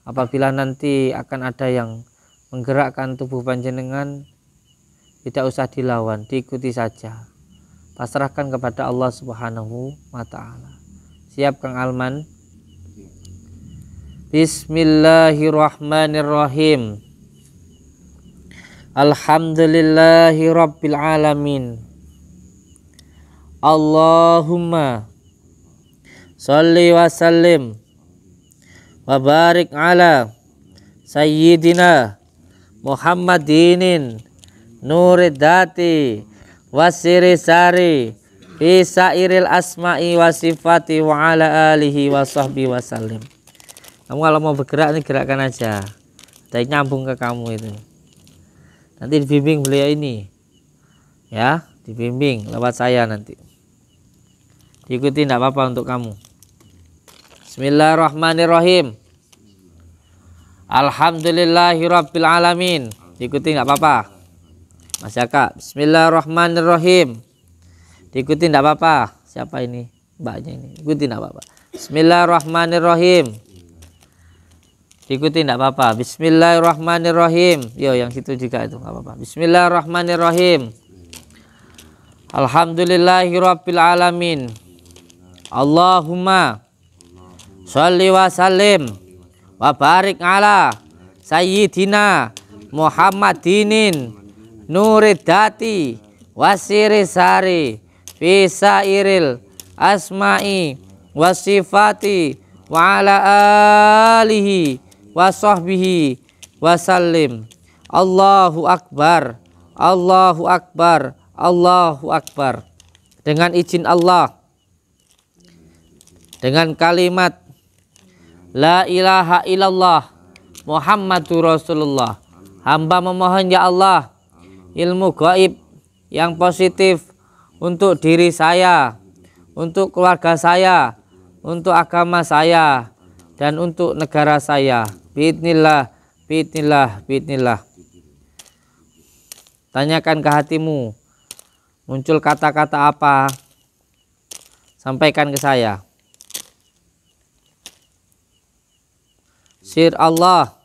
Apabila nanti akan ada yang menggerakkan tubuh panjenengan, tidak usah dilawan, diikuti saja. Pasrahkan kepada Allah Subhanahu wa Ta'ala. Siap Kang Alman? Bismillahirrahmanirrahim. Alhamdulillahi rabbil alamin. Allahumma sholli wa sallim wa barik ala sayyidina Muhammadinin nuridati wasiri sari fi sairil asma'i wa sifati wa ala alihi wa sahbihi wa sallim. Kamu kalau mau bergerak ini gerakkan aja, dari nyambung ke kamu itu. Nanti dibimbing beliau ini, ya, dibimbing lewat saya nanti. Diikuti tidak apa-apa untuk kamu. Bismillahirrahmanirrahim. Alhamdulillahirabbil alamin. Diikuti tidak apa-apa. Mas Jaka. Bismillahirrahmanirrahim. Diikuti tidak apa-apa. Siapa ini? Mbaknya ini. Ikuti tidak apa-apa. Bismillahirrahmanirrahim. Diikuti tidak apa-apa. Bismillahirrahmanirrahim. Yo, yang situ juga itu nggak apa-apa. Bismillahirrahmanirrahim. Alhamdulillahirabbil alamin. Allahumma sholli wa sallim wa barik ala sayyidina Muhammadinin nuridati wasiri sari fi sairil asma'i wa sifati wa ala alihi wa sahbihi wa sallim. Allahu akbar, Allahu akbar, Allahu akbar. Dengan izin Allah, dengan kalimat la ilaha illallah Muhammadur Rasulullah, hamba memohon ya Allah ilmu gaib yang positif untuk diri saya, untuk keluarga saya, untuk agama saya, dan untuk negara saya. Biidnillah, biidnillah, biidnillah. Tanyakan ke hatimu, muncul kata-kata apa, sampaikan ke saya. Sir Allah,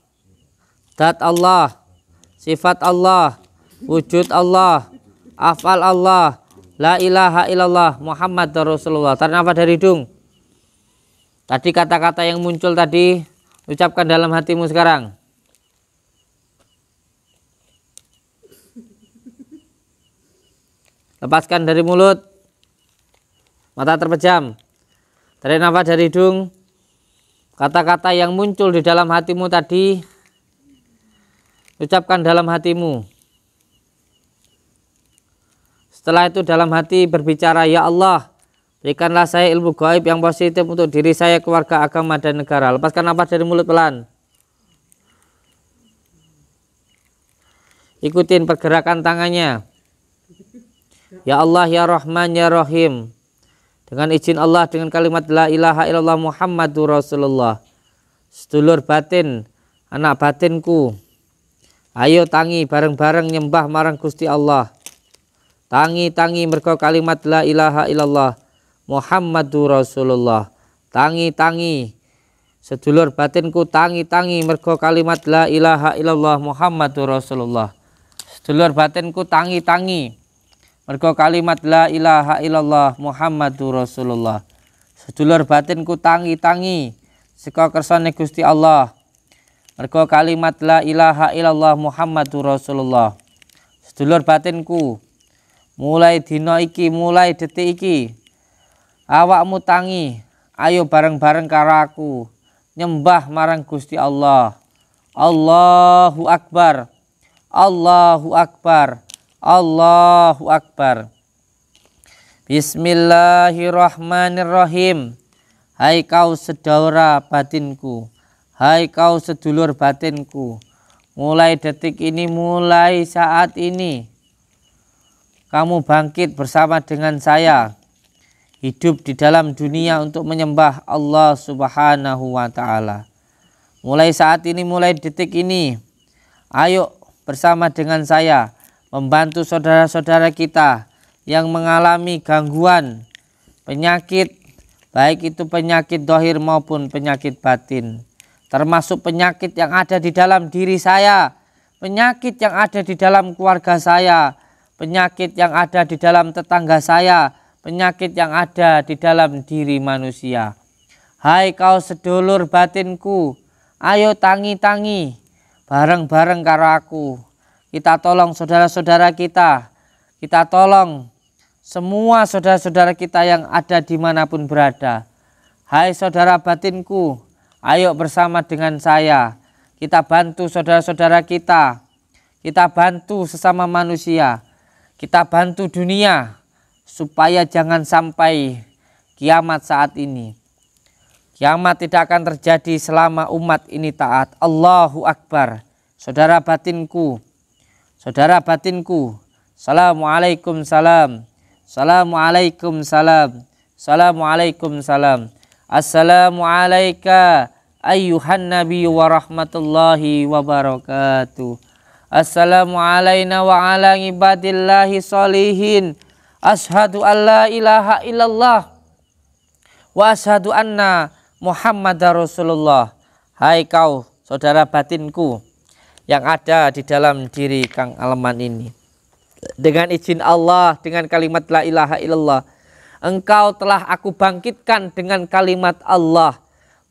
dat Allah, sifat Allah, wujud Allah, af'al Allah, la ilaha illallah Muhammadur Rasulullah. Tarik nafas dari hidung. Tadi kata-kata yang muncul tadi, ucapkan dalam hatimu sekarang. Lepaskan dari mulut, mata terpejam. Tarik nafas dari hidung. Kata-kata yang muncul di dalam hatimu tadi, ucapkan dalam hatimu. Setelah itu dalam hati berbicara, ya Allah, berikanlah saya ilmu gaib yang positif untuk diri saya, keluarga, agama, dan negara. Lepaskan nafas dari mulut pelan. Ikutin pergerakan tangannya. Ya Allah, ya Rahman, ya Rahim. Dengan izin Allah, dengan kalimat la ilaha illallah Muhammadur Rasulullah, sedulur batin, anak batinku, Ayo tangi bareng-bareng nyembah marang Gusti Allah. Tangi mergo kalimat la ilaha illallah Muhammadur Rasulullah. Tangi sedulur batinku, tangi mergo kalimat la ilaha illallah Muhammadur Rasulullah. Sedulur batinku, tangi mergo kalimat la ilaha illallah Muhammadur Rasulullah. Sedulur batinku, tangi saka kersane Gusti Allah mergo kalimat la ilaha illallah Muhammadur Rasulullah. Sedulur batinku, mulai dina iki, mulai detik iki, awakmu tangi, ayo bareng-bareng karo aku nyembah marang Gusti Allah. Allahu Akbar, Allahu Akbar, Allahu Akbar. Bismillahirrahmanirrahim. Hai kau saudara batinku, hai kau sedulur batinku, mulai detik ini, mulai saat ini, kamu bangkit bersama dengan saya, hidup di dalam dunia untuk menyembah Allah Subhanahu wa Ta'ala. Mulai saat ini, mulai detik ini, ayo bersama dengan saya membantu saudara-saudara kita yang mengalami gangguan, penyakit, baik itu penyakit dohir maupun penyakit batin, termasuk penyakit yang ada di dalam diri saya, penyakit yang ada di dalam keluarga saya, penyakit yang ada di dalam tetangga saya, penyakit yang ada di dalam diri manusia. Hai kau sedulur batinku, ayo tangi bareng-bareng karo aku. Kita tolong saudara-saudara kita tolong semua saudara-saudara kita yang ada dimanapun berada. Hai saudara batinku, ayo bersama dengan saya, kita bantu saudara-saudara kita bantu sesama manusia, kita bantu dunia supaya jangan sampai kiamat saat ini. Kiamat tidak akan terjadi selama umat ini taat. Allahu Akbar. Saudara batinku, Assalamualaikum salam. Assalamualaikum salam. Assalamualaikum salam. Assalamualaikum ayyuhan nabi wa rahmatullahi wa barakatuh. Assalamualaikum wa ala ibadillahi sholihin. Ashadu an la ilaha illallah wa ashadu anna Muhammadar Rasulullah. Hai kau saudara batinku yang ada di dalam diri Kang Alman ini, dengan izin Allah, dengan kalimat la ilaha illallah, engkau telah aku bangkitkan dengan kalimat Allah,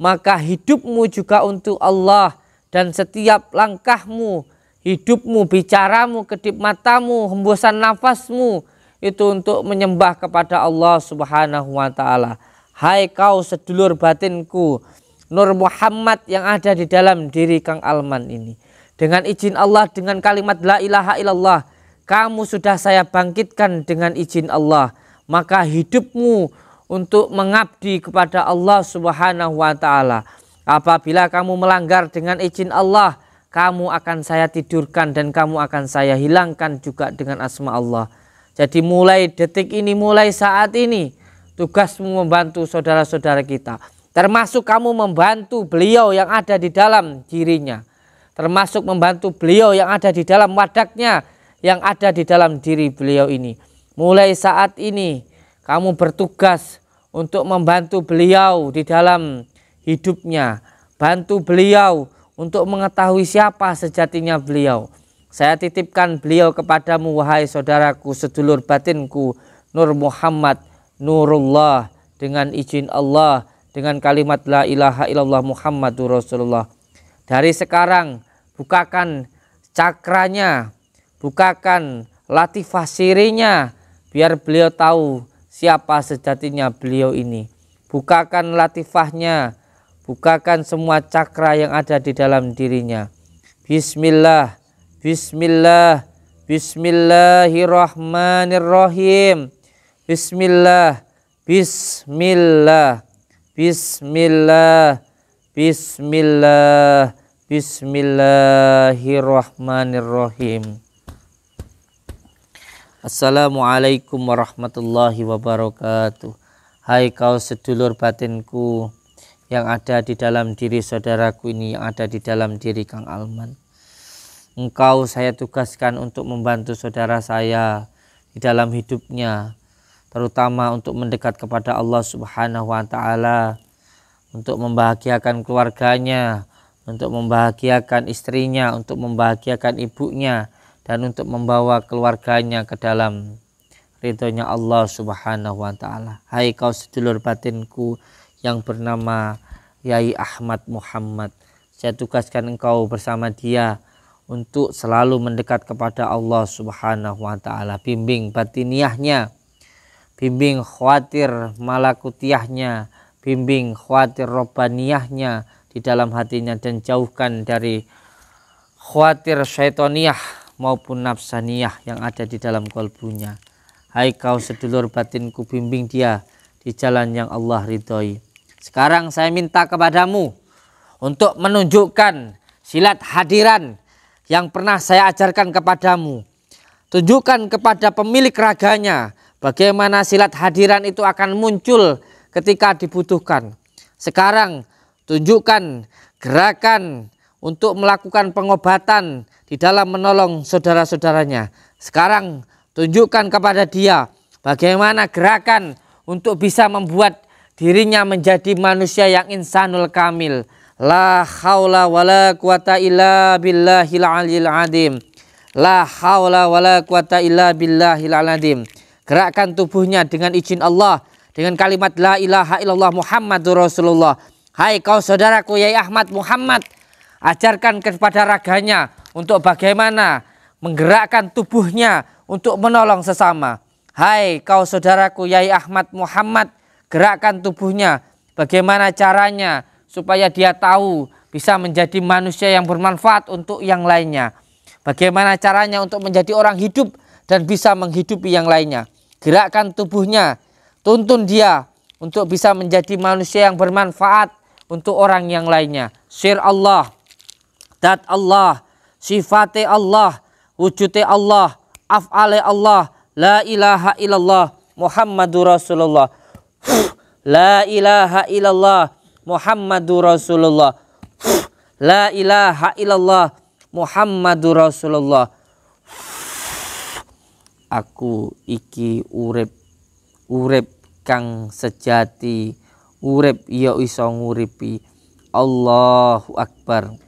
maka hidupmu juga untuk Allah, dan setiap langkahmu, hidupmu, bicaramu, kedip matamu, hembusan nafasmu itu untuk menyembah kepada Allah Subhanahu wa Ta'ala. Hai kau sedulur batinku, Nur Muhammad yang ada di dalam diri Kang Alman ini, dengan izin Allah, dengan kalimat la ilaha illallah, kamu sudah saya bangkitkan dengan izin Allah, maka hidupmu untuk mengabdi kepada Allah Subhanahu wa Ta'ala. Apabila kamu melanggar dengan izin Allah, kamu akan saya tidurkan dan kamu akan saya hilangkan juga dengan asma Allah. Jadi mulai detik ini, mulai saat ini, tugasmu membantu saudara-saudara kita, termasuk kamu membantu beliau yang ada di dalam dirinya, termasuk membantu beliau yang ada di dalam wadaknya, yang ada di dalam diri beliau ini. Mulai saat ini kamu bertugas untuk membantu beliau di dalam hidupnya, bantu beliau untuk mengetahui siapa sejatinya beliau. Saya titipkan beliau kepadamu, wahai saudaraku sedulur batinku, Nur Muhammad Nurullah, dengan izin Allah, dengan kalimat la ilaha illallah Muhammadur Rasulullah. Dari sekarang bukakan cakranya, bukakan latifah sirinya, biar beliau tahu siapa sejatinya beliau ini. Bukakan latifahnya, bukakan semua cakra yang ada di dalam dirinya. Bismillah, Bismillah, Bismillahirrahmanirrahim. Bismillah, Bismillah, Bismillah, Bismillah, Bismillahirrahmanirrahim. Assalamualaikum warahmatullahi wabarakatuh. Hai kau sedulur batinku yang ada di dalam diri saudaraku ini, yang ada di dalam diri Kang Alman. engkau saya tugaskan untuk membantu saudara saya di dalam hidupnya, terutama untuk mendekat kepada Allah Subhanahu wa taala, untuk membahagiakan keluarganya, untuk membahagiakan istrinya, untuk membahagiakan ibunya, dan untuk membawa keluarganya ke dalam ridhonya Allah Subhanahu wa taala. Hai kau sedulur batinku yang bernama Yai Ahmad Muhammad, saya tugaskan engkau bersama dia untuk selalu mendekat kepada Allah Subhanahu wa taala. Bimbing batiniahnya, bimbing khawatir malakutiahnya, bimbing khawatir robbaniyahnya di dalam hatinya, dan jauhkan dari khawatir syaitoniyah maupun nafsaniyah yang ada di dalam kalbunya. Hai kau sedulur batinku, bimbing dia di jalan yang Allah ridhoi. Sekarang saya minta kepadamu untuk menunjukkan silat hadiran yang pernah saya ajarkan kepadamu. Tunjukkan kepada pemilik raganya bagaimana silat hadiran itu akan muncul ketika dibutuhkan. Sekarang tunjukkan gerakan untuk melakukan pengobatan di dalam menolong saudara-saudaranya. Sekarang tunjukkan kepada dia bagaimana gerakan untuk bisa membuat dirinya menjadi manusia yang insanul kamil. La haula wala quwata illa billahil aliyil azim. La haula wala quwata illa billahil azim. Gerakkan tubuhnya dengan izin Allah, dengan kalimat la ilaha illallah Muhammadur Rasulullah. Hai kau saudaraku Yai Ahmad Muhammad, ajarkan kepada raganya untuk bagaimana menggerakkan tubuhnya untuk menolong sesama. Hai kau saudaraku Yai Ahmad Muhammad, gerakkan tubuhnya bagaimana caranya supaya dia tahu bisa menjadi manusia yang bermanfaat untuk yang lainnya. Bagaimana caranya untuk menjadi orang hidup dan bisa menghidupi yang lainnya. Gerakkan tubuhnya, tuntun dia untuk bisa menjadi manusia yang bermanfaat untuk orang yang lainnya. Sir Allah, dat Allah, sifate Allah, wujudnya Allah, af'ale Allah, la ilaha illallah Muhammadur Rasulullah. La ilaha illallah Muhammadur Rasulullah. La ilaha illallah Muhammadur Rasulullah. Aku iki urip, urip kang sejati, urip ya iso nguripi. Allahu Akbar.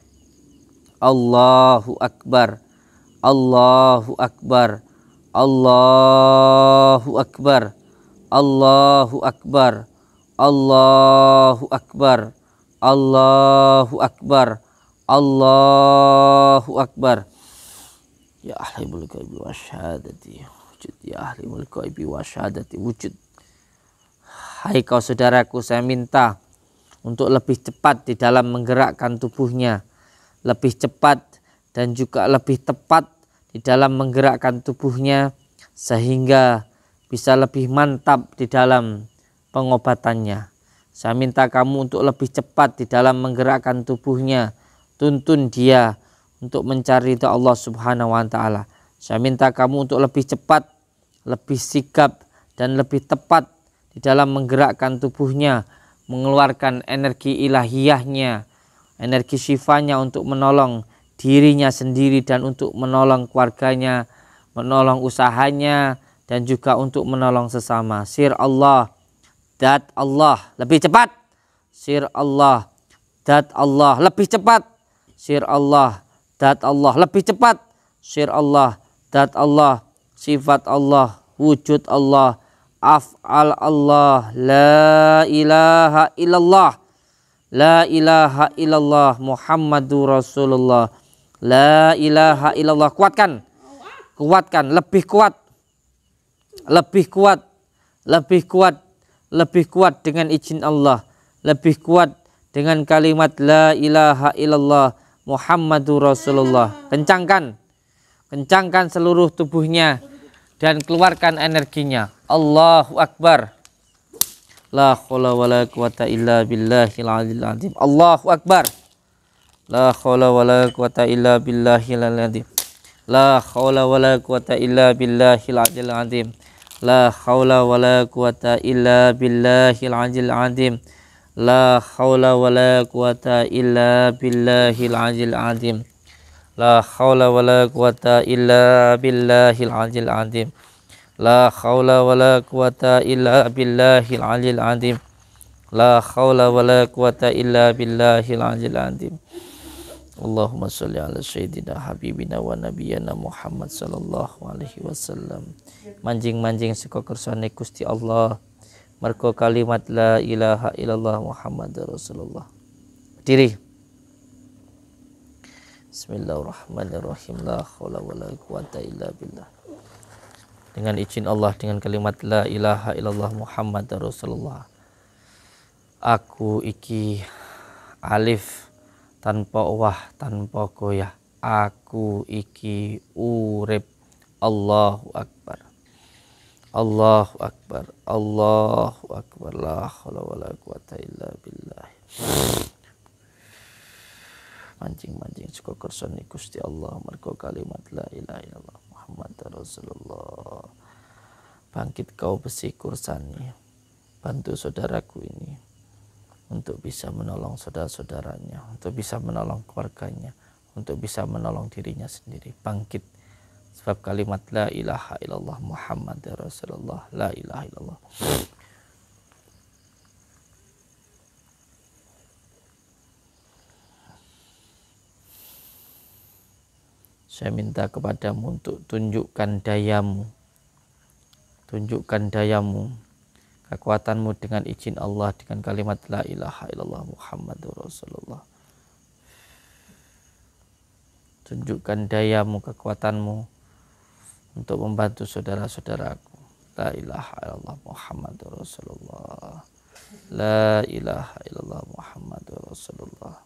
Allahu Akbar. Allahu Akbar. Allahu Akbar. Allahu Akbar. Allahu Akbar. Allahu Akbar. Allahu Akbar. Ya ahli mulki wa syahadati wujud. Ya ahli mulki wa syahadati wujud. Hai kau saudaraku, saya minta untuk lebih cepat di dalam menggerakkan tubuhnya, lebih cepat dan juga lebih tepat di dalam menggerakkan tubuhnya, sehingga bisa lebih mantap di dalam pengobatannya. Saya minta kamu untuk lebih cepat di dalam menggerakkan tubuhnya. Tuntun dia untuk mencari ridha Allah Subhanahu wa taala. Saya minta kamu untuk lebih cepat, lebih sigap dan lebih tepat di dalam menggerakkan tubuhnya, mengeluarkan energi ilahiyahnya, energi sifanya untuk menolong dirinya sendiri dan untuk menolong keluarganya, menolong usahanya, dan juga untuk menolong sesama. Sir Allah, dat Allah, lebih cepat. Sir Allah, dat Allah, lebih cepat. Sir Allah, dat Allah, lebih cepat. Sir Allah, dat Allah, sifat Allah, wujud Allah, af'al Allah, la ilaha illallah. La ilaha illallah Muhammadur Rasulullah. La ilaha illallah. Kuatkan. Kuatkan, lebih kuat. Lebih kuat. Lebih kuat. Lebih kuat dengan izin Allah. Lebih kuat dengan kalimat la ilaha illallah Muhammadur Rasulullah. Kencangkan. Kencangkan seluruh tubuhnya dan keluarkan energinya. Allahu Akbar. La haula wala quwata illa billahil aliyil azim. Allahu Akbar. La haula wala quwata illa billahil azim. La haula wala quwata illa billahil aliyil azim. La haula wala quwata illa billahil aliyil azim. La haula wala quwata illa billahil aliyil azim. La haula wala quwata illa billahil aliyil azim. La haula wala quwata illa billahil aliyil azim. La haula wala quwata illa billahil aliyil azim. Allahumma sholli ala sayyidina habibina wa nabiyyina Muhammad sallallahu alaihi wasallam. Manjing-manjing saka kersane Gusti Allah mergo kalimat la ilaha illallah Muhammadur Rasulullah. Berdiri. Bismillahirrahmanirrahim. La haula wala quwata illa billah. Dengan izin Allah, dengan kalimat la ilaha illallah Muhammadur Rasulullah. Aku iki alif tanpa wah, tanpa goyah. Aku iki urip. Allahu Akbar. Allahu Akbar. Allahu Akbar. La haula wala quwata illa billah. Mancing-mancing saka kersane Gusti Allah mergo kalimat la ilaha illallah Muhammadur Rasulullah. Bangkit kau besi kursani. Bantu saudaraku ini untuk bisa menolong saudara-saudaranya, untuk bisa menolong keluarganya, untuk bisa menolong dirinya sendiri. Bangkit sebab kalimat la ilaha illallah Muhammadur Rasulullah. La ilaha illallah. Saya minta kepadamu untuk tunjukkan dayamu, kekuatanmu dengan izin Allah, dengan kalimat la ilaha illallah Muhammadur Rasulullah. Tunjukkan dayamu, kekuatanmu untuk membantu saudara-saudaraku. La ilaha illallah Muhammadur Rasulullah. La ilaha illallah Muhammadur Rasulullah.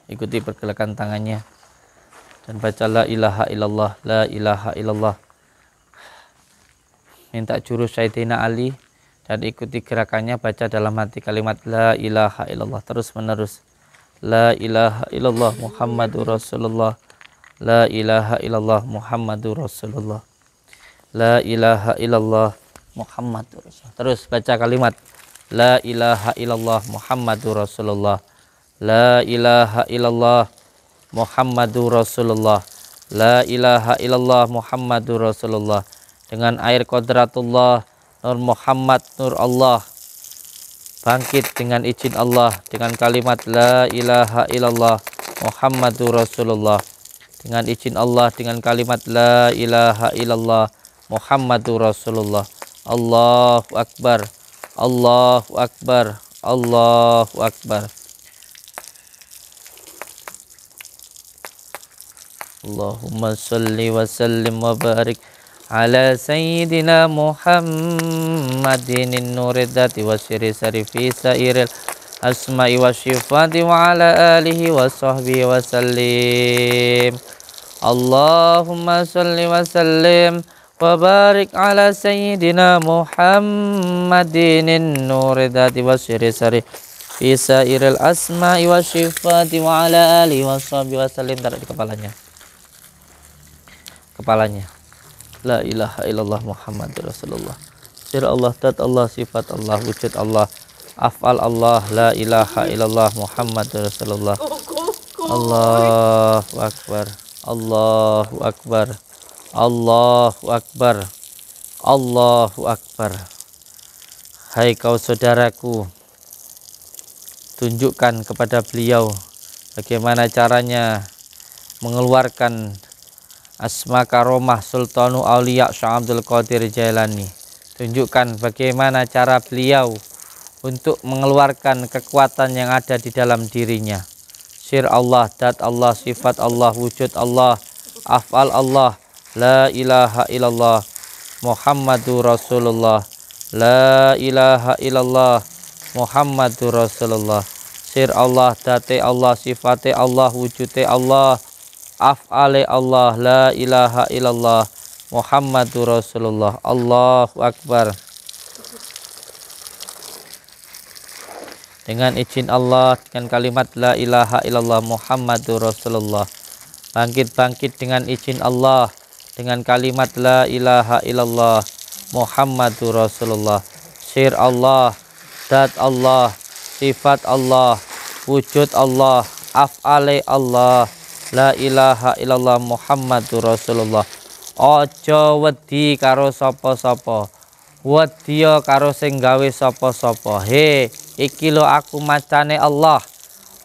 Ikuti pergerakan tangannya dan baca la ilaha illallah, la ilaha illallah. Minta jurus Sayyidina Ali dan ikuti gerakannya, baca dalam hati kalimat la ilaha illallah terus menerus. La ilaha illallah Muhammadur Rasulullah. La ilaha illallah Muhammadur Rasulullah. La ilaha illallah Muhammadur Rasulullah. Terus baca kalimat la ilaha illallah Muhammadur Rasulullah. La ilaha illallah Muhammadur Rasulullah. La ilaha illallah Muhammadur Rasulullah. Dengan air qadratullah, Nur Muhammad, Nur Allah. Bangkit dengan izin Allah, dengan kalimat la ilaha illallah Muhammadur Rasulullah. Dengan izin Allah, dengan kalimat la ilaha illallah Muhammadur Rasulullah. Allahu Akbar. Allahu Akbar. Allahu Akbar. Allahumma salli wa sallim wa barik ala sayyidina Muhammadin nuridati wa siri sarifi sairil asma'i wa syifati wa ala alihi wa sahbihi wa sallim. Allahumma salli wa sallim wa barik ala sayyidina Muhammadin nuridati wa siri sarifi sairil asma'i wa syifati wa ala alihi wa sahbihi wa sallim. Taruh di kepalanya. La ilaha illallah Muhammadur Rasulullah. Sir Allah, dat Allah, sifat Allah, wujud Allah, af'al Allah. La ilaha illallah Muhammadur Rasulullah. Allahu Akbar. Allahu Akbar. Allahu Akbar. Allahu Akbar. Hai kau saudaraku, tunjukkan kepada beliau bagaimana caranya mengeluarkan asma karomah Sultanu Aulia Syekh Abdul Qadir Jailani. Tunjukkan bagaimana cara beliau untuk mengeluarkan kekuatan yang ada di dalam dirinya. Sir Allah, dat Allah, sifat Allah, wujud Allah, af'al Allah. La ilaha illallah Muhammadur Rasulullah. La ilaha illallah Muhammadur Rasulullah. Sir Allah, date Allah, sifate Allah, wujude Allah, af'ale Allah. La ilaha illallah Muhammadur Rasulullah. Allahu Akbar. Dengan izin Allah, dengan kalimat la ilaha illallah Muhammadur Rasulullah. Bangkit dengan izin Allah, dengan kalimat la ilaha illallah Muhammadur Rasulullah. Sir Allah, dat Allah, sifat Allah, wujud Allah, af'ale Allah, la ilaha illallah Muhammadur Rasulullah. Ojo wedi karo sapa-sapa, wedya karo sing gawe sapa-sapa. He, iki lho aku macane Allah.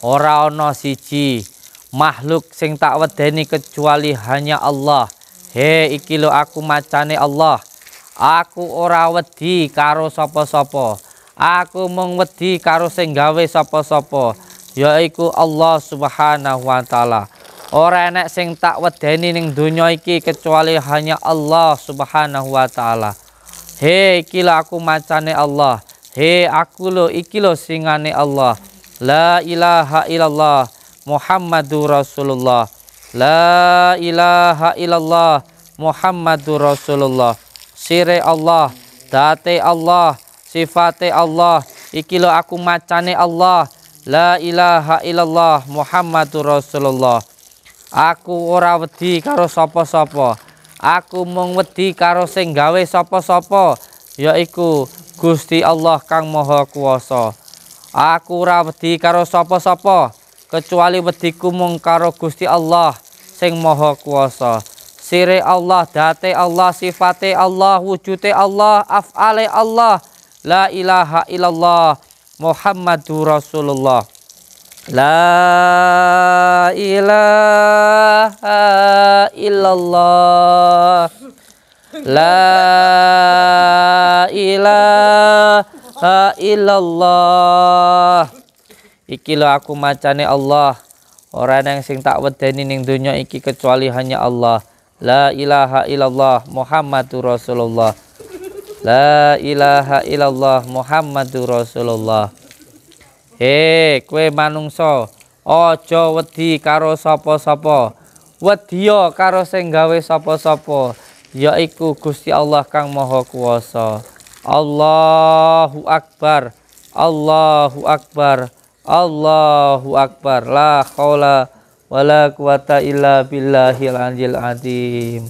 Ora ana siji makhluk sing tak wedeni kecuali hanya Allah. He, iki lho aku macane Allah. Aku ora wedi karo sapa-sapa. Aku mung wedi karo sing gawe sapa-sapa, yaiku Allah Subhanahu wa taala. Ora enek sing tak wedeni ning donya iki kecuali hanya Allah Subhanahu wa taala. He, iki lho aku macane Allah. He, aku lho iki lho singane Allah. La ilaha illallah Muhammadur Rasulullah. La ilaha illallah Muhammadur Rasulullah. Sire Allah, date Allah, sifate Allah, iki lho aku macane Allah. La ilaha illallah Muhammadur Rasulullah. Aku ora wedi karo sapa-sapa. Aku mung wedi karo sing gawe sapa-sapa, yaiku Gusti Allah kang Maha Kuwasa. Aku ora wedi karo sapa-sapa kecuali wediku mung karo Gusti Allah sing Maha Kuwasa. Sire Allah, date Allah, sifate Allah, wujude Allah, af'ale Allah. La ilaha illallah Muhammadur Rasulullah. La ilaha illallah. La ilaha illallah. Iki lho aku macane Allah. Ora nang sing tak wedeni ning donya iki kecuali hanya Allah. La ilaha illallah Muhammadur Rasulullah. La ilaha illallah Muhammadur Rasulullah. He, kowe manungsa, aja wedi karo sapa-sapa. Wedya karo sing gawe sapa-sapa, yaiku Gusti Allah kang Maha Kuwasa. Allahu Akbar. Allahu Akbar. Allahu Akbar. La haula wala quwata illa billahil aliyil azim.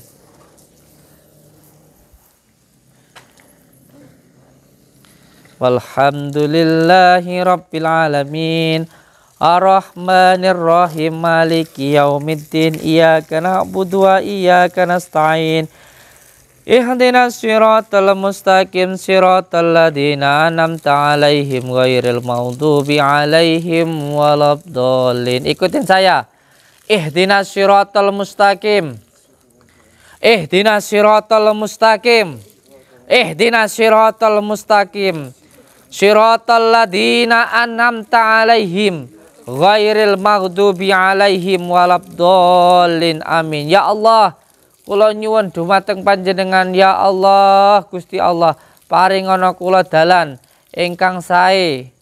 Walhamdulillahi rabbil alamin. Ar-Rahmanir Rahim. Maliki yaumiddin. Iyyaka na'budu wa iyyaka nasta'in. Ihdinas siratal mustaqim, siratal ladzina an'amta 'alaihim ghairil maghdubi 'alaihim waladdallin. Ikutin saya. Ihdinas siratal mustaqim. Ihdinas siratal mustaqim. Ihdinas siratal mustaqim. Siratal ladzina an'amta 'alaihim ghairil maghdubi 'alaihim waladdallin. Amin. Ya Allah, kula nyuwun dumateng panjenengan, ya Allah, Gusti Allah, paringono kula dalan ingkang sae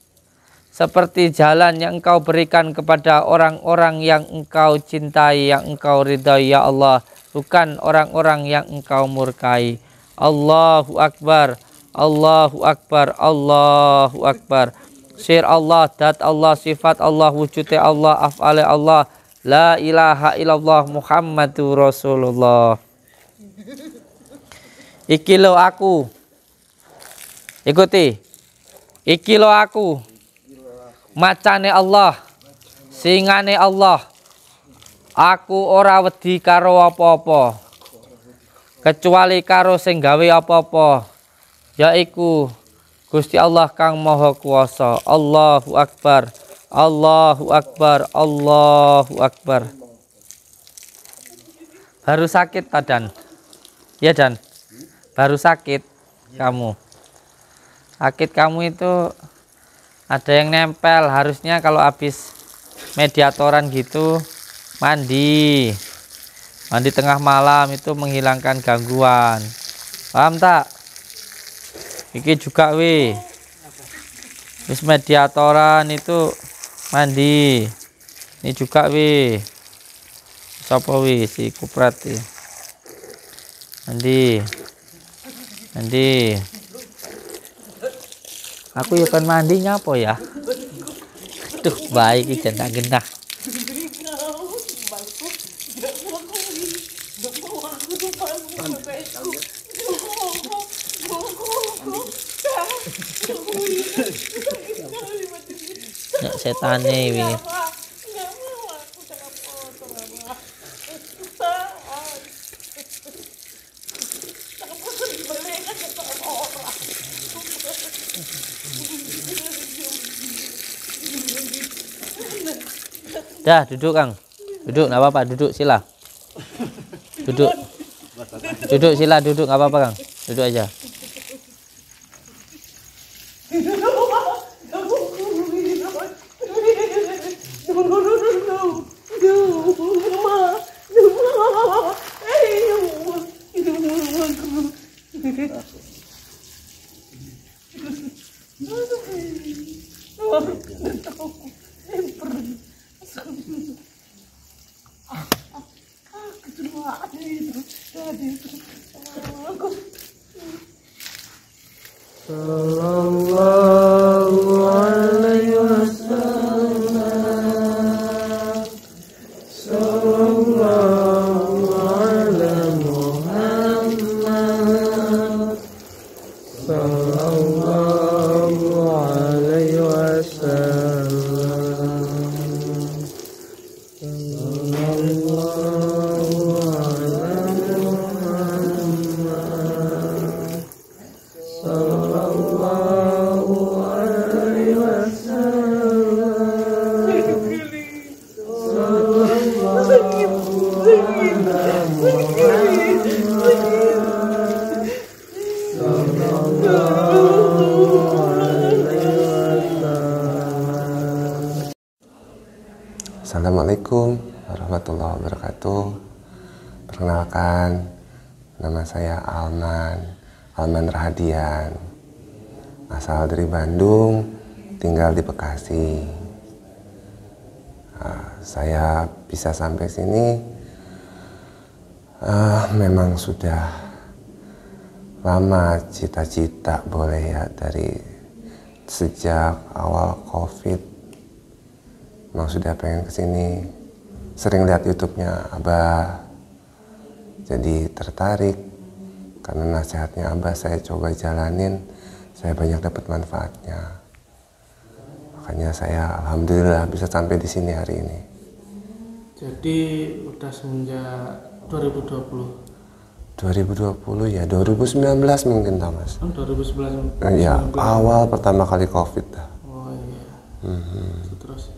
seperti jalan yang Engkau berikan kepada orang-orang yang Engkau cintai, yang Engkau ridhai, ya Allah, bukan orang-orang yang Engkau murkai. Allahu Akbar. Allahu Akbar. Allahu Akbar. Sir Allah, dat Allah, sifat Allah, wujudnya Allah, af'ale Allah. La ilaha illallah Muhammadur Rasulullah. Iki lo aku. Ikuti. Iki lo aku. Macane Allah. Singane Allah. Aku ora wedi karo apa-apa, kecuali karo sing gawe apa-apa, yaiku Gusti Allah kang Maha Kuwasa. Allahu Akbar. Allahu Akbar. Allahu Akbar. Baru sakit Dan? Ya Dan? Baru sakit kamu. Sakit kamu itu ada yang nempel. Harusnya kalau habis mediatoran gitu mandi tengah malam, itu menghilangkan gangguan. Paham tak? Iki juga weh. Habis mediatoran itu mandi. Ini juga weh. Sapa weh si kuprat weh. Mandi. Aku ya kan mandi nyapa ya. Duh, baik iki jan genah. Ya setane ini. Dah duduk Kang, duduk nggak apa-apa, duduk sila, duduk, duduk sila, duduk nggak apa-apa Kang, duduk aja. Sallallahu alaihi wasallam. Sallallahu ala Muhammad. Sallallahu alaihi wasallam. Sallallahu ala Muhammad. Sallallahu alaihi wasallam. Sallallahu ala Muhammad. Sallallahu alaihi wasallam. Assalamualaikum warahmatullahi wabarakatuh. Perkenalkan, nama saya Alman Rahadian, asal dari Bandung, tinggal di Bekasi. Saya bisa sampai sini memang sudah lama cita-cita boleh ya, dari sejak awal COVID. Memang sudah pengen kesini, sering lihat YouTube-nya Abah, jadi tertarik. Karena nasihatnya Abah saya coba jalanin, saya banyak dapat manfaatnya. Makanya saya alhamdulillah bisa sampai di sini hari ini. Jadi udah semenjak 2020. 2020 ya, 2019 mungkin Thomas. 2011. Ya, awal pertama kali COVID dah. Oh iya. Terus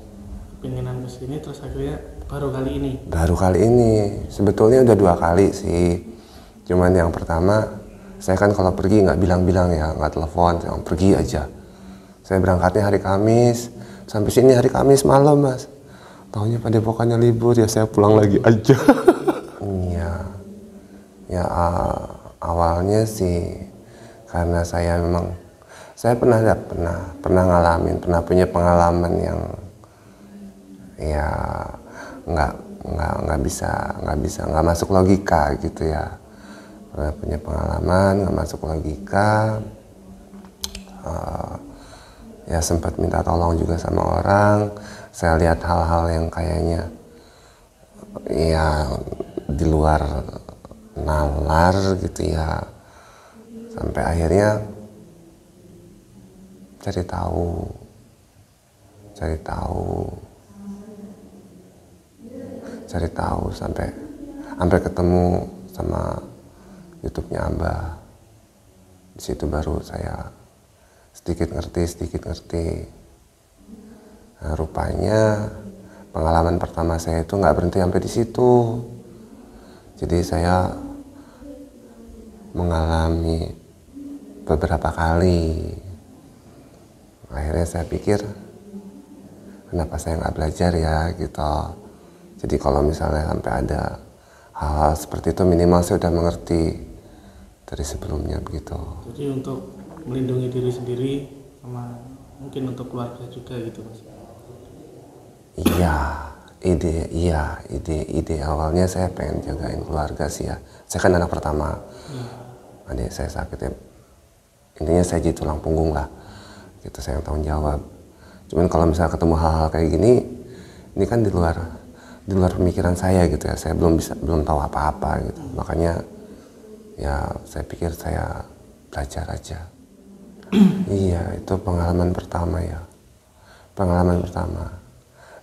kepinginan kesini, terus akhirnya baru kali ini. Baru kali ini, sebetulnya udah 2 kali sih. Cuman yang pertama, saya kan kalau pergi nggak bilang-bilang ya, nggak telepon, saya pergi aja. Saya berangkatnya hari Kamis, sampai sini hari Kamis malam Mas. Taunya pada pokoknya libur ya, saya pulang lagi aja. Iya, ya awalnya sih karena saya memang, saya pernah ngalamin, pernah punya pengalaman yang ya nggak masuk logika gitu ya. Pernah punya pengalaman nggak masuk logika, ya sempat minta tolong juga sama orang. Saya lihat hal-hal yang kayaknya ya di luar nalar gitu ya, sampai akhirnya cari tahu sampai ketemu sama YouTube-nya Abah. Di situ baru saya sedikit ngerti. Nah, rupanya pengalaman pertama saya itu nggak berhenti sampai di situ. Jadi saya mengalami beberapa kali. Akhirnya saya pikir, kenapa saya nggak belajar ya gitu. Jadi kalau misalnya sampai ada hal-hal seperti itu, minimal saya udah mengerti dari sebelumnya begitu. Jadi untuk melindungi diri sendiri sama mungkin untuk keluarga juga gitu Mas. Ide awalnya saya pengen jagain keluarga sih ya. Saya kan anak pertama. Adik saya sakit ya. Intinya saya jadi tulang punggung lah. Gitu, saya yang tanggung jawab. Cuman kalau misalnya ketemu hal-hal kayak gini, ini kan di luar pemikiran saya gitu ya. Saya belum tahu apa-apa gitu. Makanya ya saya pikir saya belajar aja. Iya, itu pengalaman pertama ya. Pengalaman pertama.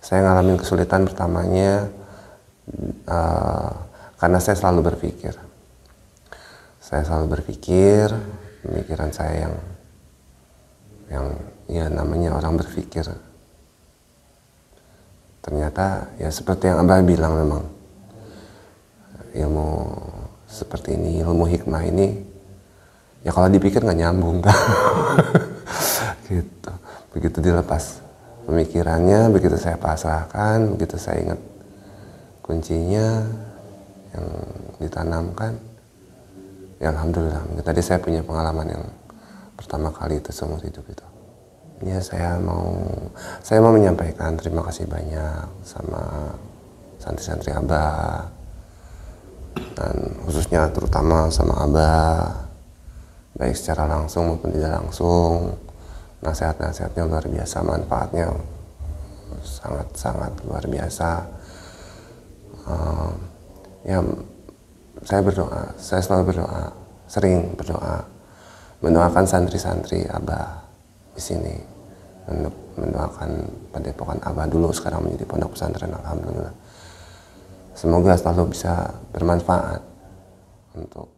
Saya ngalamin kesulitan pertamanya karena saya selalu berpikir. Saya selalu berpikir, pemikiran saya yang ya namanya orang berpikir. Ternyata ya seperti yang Abah bilang, memang ilmu seperti ini, ilmu hikmah ini ya kalau dipikir nggak nyambung gitu. Begitu dilepas pemikirannya, begitu saya pasrahkan, begitu saya ingat kuncinya yang ditanamkan, ya alhamdulillah. Tadi saya punya pengalaman yang pertama kali itu seumur hidup itu. Ya saya mau menyampaikan terima kasih banyak sama santri-santri Abah, dan khususnya terutama sama Abah, baik secara langsung maupun tidak langsung. Nasihat-nasihatnya luar biasa, manfaatnya sangat-sangat luar biasa. Ya saya berdoa, saya selalu berdoa, sering berdoa, mendoakan santri-santri Abah di sini, mendoakan padepokan Abah dulu, sekarang menjadi pondok pesantren, alhamdulillah. Semoga selalu bisa bermanfaat untuk